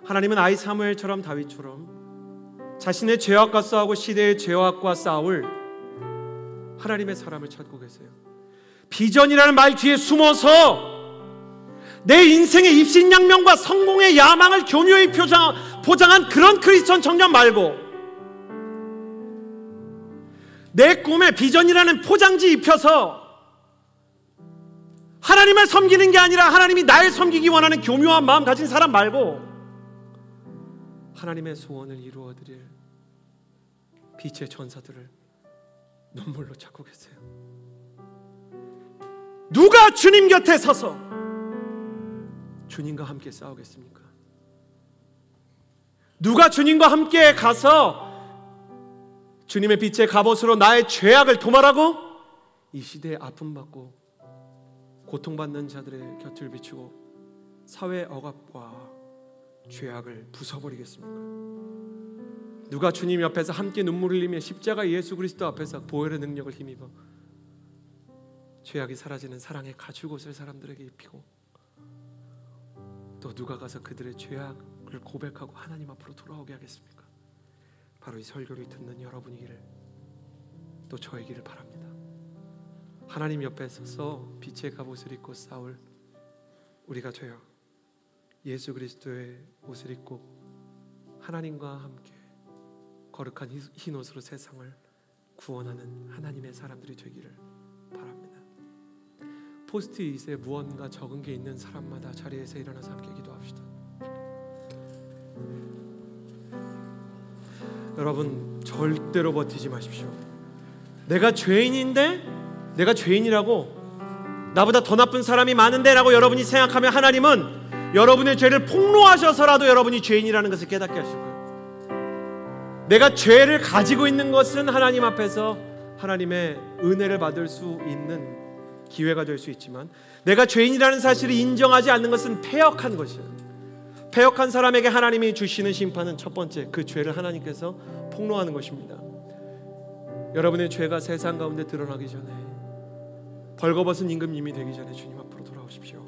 A: 하나님은 아이 사무엘처럼 다윗처럼 자신의 죄악과 싸우고 시대의 죄악과 싸울 하나님의 사람을 찾고 계세요. 비전이라는 말 뒤에 숨어서 내 인생의 입신양명과 성공의 야망을 교묘히 보장한 그런 크리스천 청년 말고, 내 꿈에 비전이라는 포장지 입혀서 하나님을 섬기는 게 아니라 하나님이 나를 섬기기 원하는 교묘한 마음 가진 사람 말고, 하나님의 소원을 이루어드릴 빛의 전사들을 눈물로 찾고 계세요. 누가 주님 곁에 서서 주님과 함께 싸우겠습니까? 누가 주님과 함께 가서 주님의 빛의 갑옷으로 나의 죄악을 도말하고 이 시대에 아픔받고 고통받는 자들의 곁을 비추고 사회의 억압과 죄악을 부숴버리겠습니까? 누가 주님 옆에서 함께 눈물을 흘리며 십자가 예수 그리스도 앞에서 보혈의 능력을 힘입어 죄악이 사라지는 사랑의 가죽옷을 사람들에게 입히고, 또 누가 가서 그들의 죄악을 고백하고 하나님 앞으로 돌아오게 하겠습니까? 바로 이 설교를 듣는 여러분이기를, 또 저이기를 바랍니다. 하나님 옆에 서서 빛의 갑옷을 입고 싸울 우리가 되어 예수 그리스도의 옷을 입고 하나님과 함께 거룩한 흰 옷으로 세상을 구원하는 하나님의 사람들이 되기를 바랍니다. 포스트잇에 무언가 적은 게 있는 사람마다 자리에서 일어나서 함께 기도합시다. 여러분, 절대로 버티지 마십시오. 내가 죄인인데, 내가 죄인이라고, 나보다 더 나쁜 사람이 많은데 라고 여러분이 생각하면 하나님은 여러분의 죄를 폭로하셔서라도 여러분이 죄인이라는 것을 깨닫게 하실 거예요. 내가 죄를 가지고 있는 것은 하나님 앞에서 하나님의 은혜를 받을 수 있는 기회가 될 수 있지만, 내가 죄인이라는 사실을 인정하지 않는 것은 패역한 것이에요. 패역한 사람에게 하나님이 주시는 심판은 첫 번째, 그 죄를 하나님께서 폭로하는 것입니다. 여러분의 죄가 세상 가운데 드러나기 전에, 벌거벗은 임금님이 되기 전에 주님 앞으로 돌아오십시오.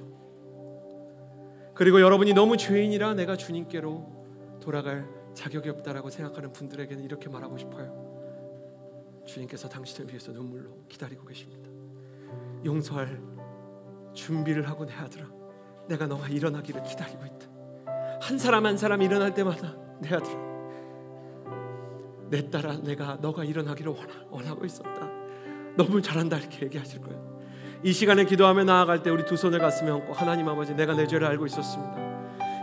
A: 그리고 여러분이 너무 죄인이라 내가 주님께로 돌아갈 자격이 없다라고 생각하는 분들에게는 이렇게 말하고 싶어요. 주님께서 당신을 위해서 눈물로 기다리고 계십니다. 용서할 준비를 하고 내 아들아, 내가 너가 일어나기를 기다리고 있다. 한 사람 한 사람 일어날 때마다 내 아들아, 내 딸아, 내가 너가 일어나기를 원하고 있었다. 너무 잘한다, 이렇게 얘기하실 거예요. 이 시간에 기도하며 나아갈 때 우리 두 손을 가슴에 얹고, 하나님 아버지, 내가 내 죄를 알고 있었습니다.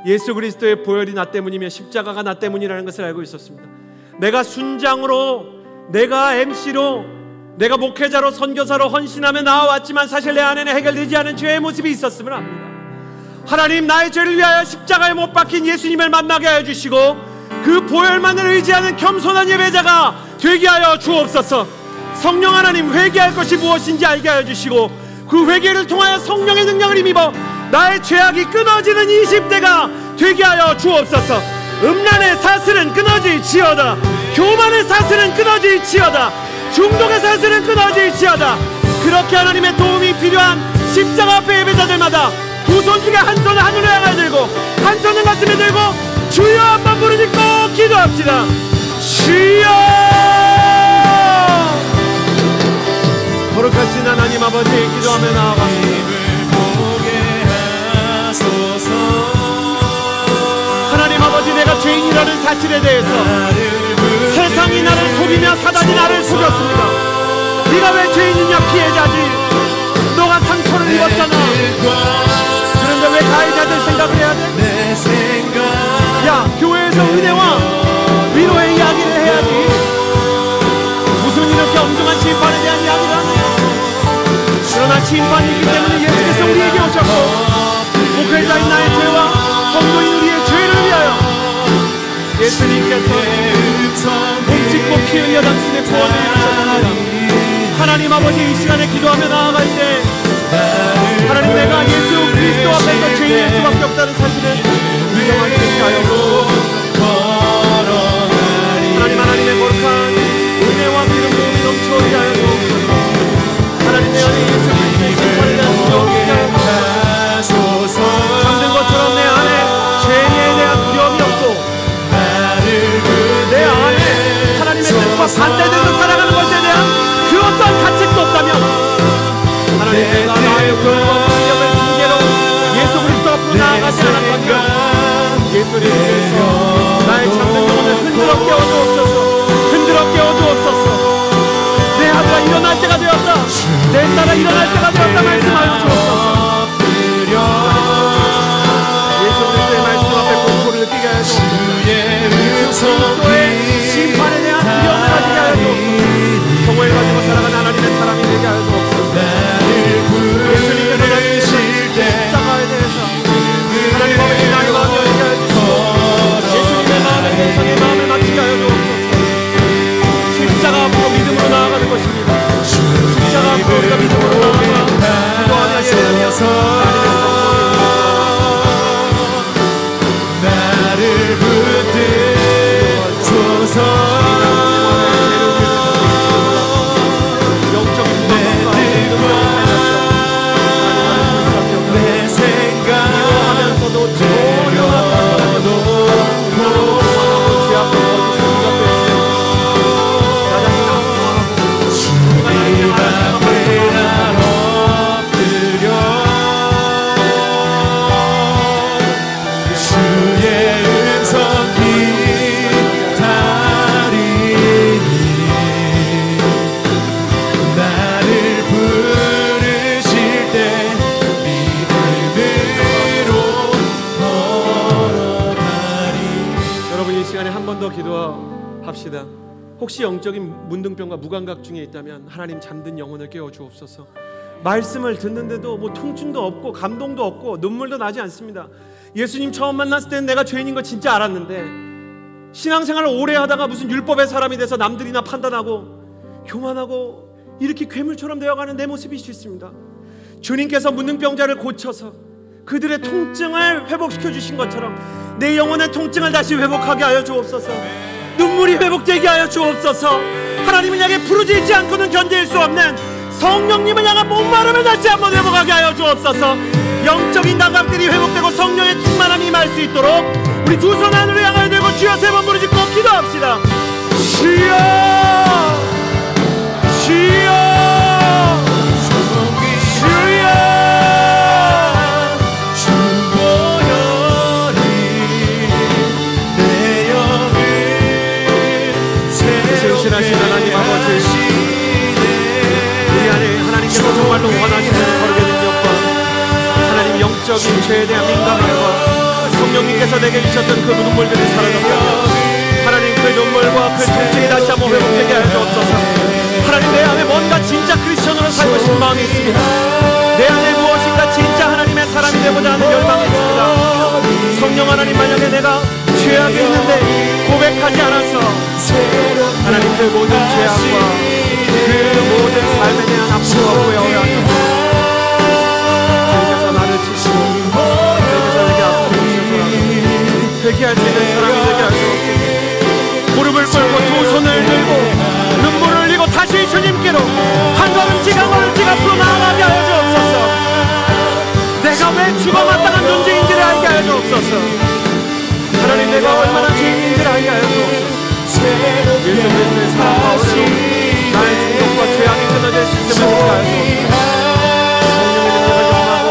A: 예수 그리스도의 보혈이 나 때문이며 십자가가 나 때문이라는 것을 알고 있었습니다. 내가 순장으로, 내가 MC로, 내가 목회자로, 선교사로 헌신하며 나와왔지만 사실 내 안에는 해결되지 않은 죄의 모습이 있었음을 압니다. 하나님, 나의 죄를 위하여 십자가에 못 박힌 예수님을 만나게 하여 주시고, 그 보혈만을 의지하는 겸손한 예배자가 되게 하여 주옵소서. 성령 하나님, 회개할 것이 무엇인지 알게 하여 주시고, 그 회개를 통하여 성령의 능력을 힘입어 나의 죄악이 끊어지는 20대가 되게 하여 주옵소서. 음란의 사슬은 끊어질지어다. 교만의 사슬은 끊어질지어다. 중독의 사슬은 끊어질지어다. 그렇게 하나님의 도움이 필요한 십자가 앞에 예배자들마다 두 손 중에 한 손을 하늘로 향하여 들고 한 손을 가슴에 들고 주여 한번 부르짖고 기도합시다. 주여! 거룩하신 하나님 아버지, 기도하며 나아갑니다. 하나님 아버지, 내가 죄인이라는 사실에 대해서 세상이 나를 속이며 사단이 나를 속였습니다. 네가 왜 죄인이냐, 피해자지. 너가 상처를 입었잖아. 그런데 왜 가해자들 생각을 해야 돼? 야, 교회에서 은혜와 위로의 이야기를 해야지. 무슨 이렇게 엉뚱한 심판에 대한 이야기를 하냐. 그러나 심판이 있기 때문에 예수께서 우리에게 오셨고, 목회자인 나의 죄와 성도인 우리의 죄를 위하여 예수님께서 몸짓고 피 흘려 당신의 구원을 이루셨습니다. 하나님 아버지, 이 시간에 기도하며 나아갈 때 하나님, 내가 예수 그리스도 앞에서 죄인일 수밖에 없다는 사실을 인정할 수 있게 하여 주옵소서. 하나님, 하나님의 거룩한 은혜와 기름 부음이 넘쳐 번 더 기도합시다. 혹시 영적인 문둥병과 무감각 중에 있다면 하나님 잠든 영혼을 깨워주옵소서. 말씀을 듣는데도 뭐 통증도 없고 감동도 없고 눈물도 나지 않습니다. 예수님 처음 만났을 때는 내가 죄인인 거 진짜 알았는데 신앙생활을 오래 하다가 무슨 율법의 사람이 돼서 남들이나 판단하고 교만하고 이렇게 괴물처럼 되어가는 내 모습이 있습니다. 주님께서 문둥병자를 고쳐서 그들의 통증을 회복시켜 주신 것처럼 내 영혼의 통증을 다시 회복하게 하여 주옵소서. 눈물이 회복되게 하여 주옵소서. 하나님을 향해 부르짖지 않고는 견딜 수 없는 성령님을 향한 목마름을 다시 한번 회복하게 하여 주옵소서. 영적인 감각들이 회복되고 성령의 충만함이 임할 수 있도록 우리 두 손 하늘을 향하여 들고 주여 세 번 부르짖고 기도합시다. 주여 주여 신하신 하나님 아버지, 우리 안에 하나님께서 정말로 원하시는 거룩의 능력과 하나님 영적인 죄에 대한 민감함과 성령님께서 내게 주셨던 그 눈물들이 사라졌다. 하나님 그 눈물과 그 통증이 다시 한번 회복되게 하여 주옵소서. 하나님 내 안에 뭔가 진짜 크리스천으로 살고 싶은 마음이 있습니다. 내 안에 무엇인가 진짜 하나님의 사람이 되고자 하는 열망이 있습니다. 성령 하나님, 만약에 내가 죄악이 있는데 고백하지 않아서 하나님 그 모든 죄악과 그 모든 삶에 대한 아픔과 후회하며 주님께서 나를 지시고 주님께서 내게 아픔을 주셔서 회개할 수 있는 사람이 되게 하시옵소서. 무릎을 꿇고 두 손을 들고 눈물을 흘리고 다시 주님께로 한 걸음씩 한 걸음씩 앞으로 나아가게 하여 주옵소서. 내가 왜 죽어 마땅한 존재인지를 알게 하여 주옵소서. 하나님 내가 얼마나 죄인인지를 알게 하여 주옵소서. 예수 그리스도의 사랑과 은혜로 나의 중독과 죄악이 끊어질 수 있음을 믿게 하여 주옵소서. 성령의 능력을 경험하고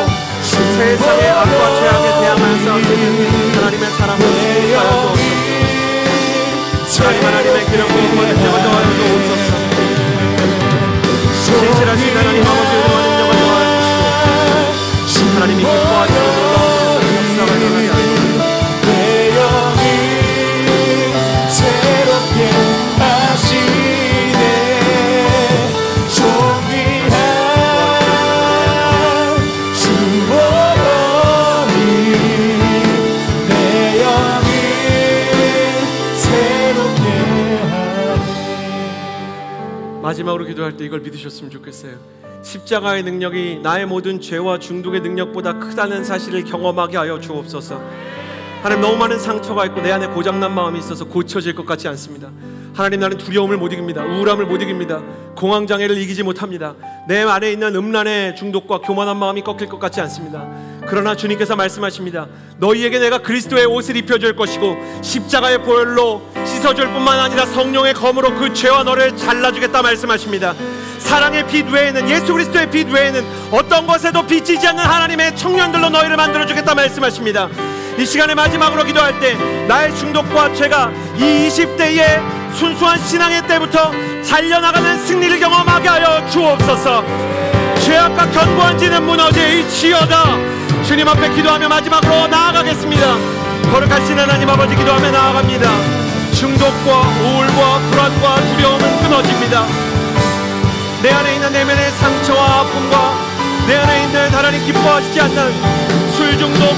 A: 세상의 악과 죄악에 대항하여 싸울 수 있는 하나님의 사랑을 믿게 하여 주옵소서. 하나님의 기름 부음과 능력을 더하여 주옵소서. 신실하신 하나님 아버지의 은혜와 능력을 더하여 주시고 하나님이 기뻐하시고 놀라우시는 역사가 일어나게 하여 주옵소서. 마지막으로 기도할 때 이걸 믿으셨으면 좋겠어요. 십자가의 능력이 나의 모든 죄와 중독의 능력보다 크다는 사실을 경험하게 하여 주옵소서. 하나님 너무 많은 상처가 있고 내 안에 고장난 마음이 있어서 고쳐질 것 같지 않습니다. 하나님 나는 두려움을 못 이깁니다. 우울함을 못 이깁니다. 공황장애를 이기지 못합니다. 내 안에 있는 음란의 중독과 교만한 마음이 꺾일 것 같지 않습니다. 그러나 주님께서 말씀하십니다. 너희에게 내가 그리스도의 옷을 입혀줄 것이고 십자가의 보혈로 씻어줄 뿐만 아니라 성령의 검으로 그 죄와 너를 잘라주겠다 말씀하십니다. 사랑의 빛 외에는, 예수 그리스도의 빛 외에는 어떤 것에도 비치지 않는 하나님의 청년들로 너희를 만들어주겠다 말씀하십니다. 이 시간에 마지막으로 기도할 때 나의 중독과 죄가 이 20대의 순수한 신앙의 때부터 잘려나가는 승리를 경험하게 하여 주옵소서. 죄악과 견고한 지는 무너질지어다. 주님 앞에 기도하며 마지막으로 나아가겠습니다. 거룩하신 하나님 아버지, 기도하며 나아갑니다. 중독과 우울과 불안과 두려움은 끊어집니다. 내 안에 있는 내면의 상처와 아픔과 내 안에 있는 하나님 기뻐하시지 않는 술 중독,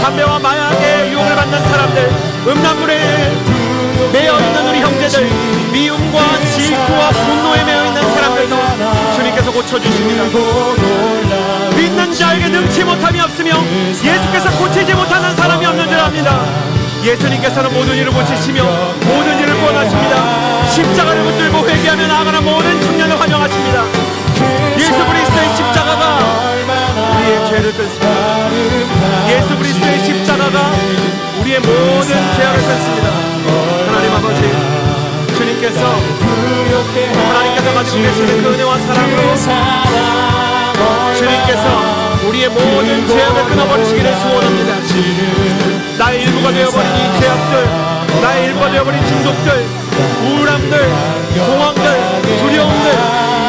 A: 담배와 마약의 유혹을 받는 사람들, 음란물에 매여있는 우리 형제들, 미움과 질투와 분노에 매여있는 사람들도 주님께서 고쳐주십니다. 믿는 자에게 능치 못함이 없으며 예수께서 고치지 못하는 사람이 없는 줄 압니다. 예수님께서는 모든 일을 고치시며 모든 일을 구원하십니다. 십자가를 붙들고 회개하며 나아가는 모든 청년을 환영하십니다. 예수 그리스도의 십자가가 우리의 죄를 끊습니다. 예수 그리스도의 십자가가 우리의 모든 죄악을 끊습니다. 하나님 아버지, 주님께서 가지고 계시는 그 은혜와 사랑으로 주님께서 우리의 모든 죄악을 끊어버리시기를 소원합니다. 나의 일부가 되어버린 이 죄악들, 나의 일부가 되어버린 중독들, 우울함들, 공황들, 두려움들,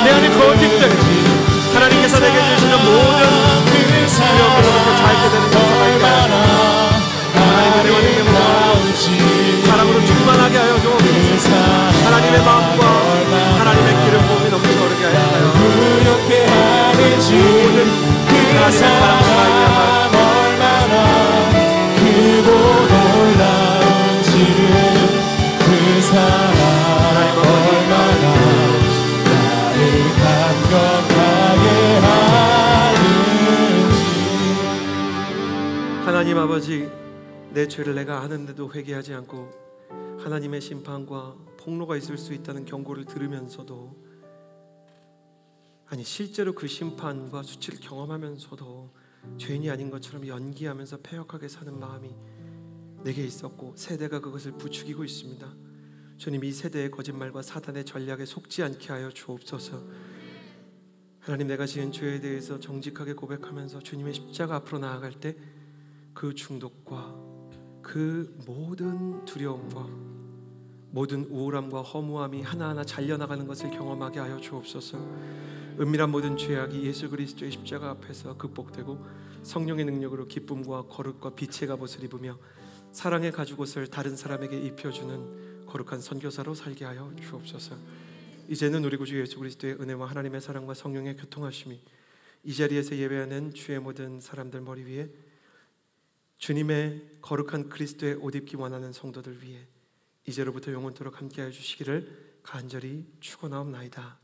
A: 내 안의 거짓들, 하나님께서 내게 주시는 모든 두려움들로부터 자유케 되는 역사가 있게 하나님 은혜와 능력으로 사랑으로
C: 그 사랑 얼마나 크고 놀라운지 그 사랑 얼마나 나를 감격하게 하는지.
A: 하나님 아버지, 내 죄를 내가 아는데도 회개하지 않고 하나님의 심판과 폭로가 있을 수 있다는 경고를 들으면서도, 아니 실제로 그 심판과 수치를 경험하면서도 죄인이 아닌 것처럼 연기하면서 패역하게 사는 마음이 내게 있었고 세대가 그것을 부추기고 있습니다. 주님, 이 세대의 거짓말과 사단의 전략에 속지 않게 하여 주옵소서. 하나님, 내가 지은 죄에 대해서 정직하게 고백하면서 주님의 십자가 앞으로 나아갈 때 그 중독과 그 모든 두려움과 모든 우울함과 허무함이 하나하나 잘려나가는 것을 경험하게 하여 주옵소서. 은밀한 모든 죄악이 예수 그리스도의 십자가 앞에서 극복되고 성령의 능력으로 기쁨과 거룩과 빛의 갑옷을 입으며 사랑의 가죽옷을 다른 사람에게 입혀주는 거룩한 선교사로 살게 하여 주옵소서. 이제는 우리 구주 예수 그리스도의 은혜와 하나님의 사랑과 성령의 교통하심이 이 자리에서 예배하는 주의 모든 사람들 머리 위에, 주님의 거룩한 그리스도의 옷 입기 원하는 성도들 위해 이제로부터 영원토록 함께하여 주시기를 간절히 축원하옵나이다.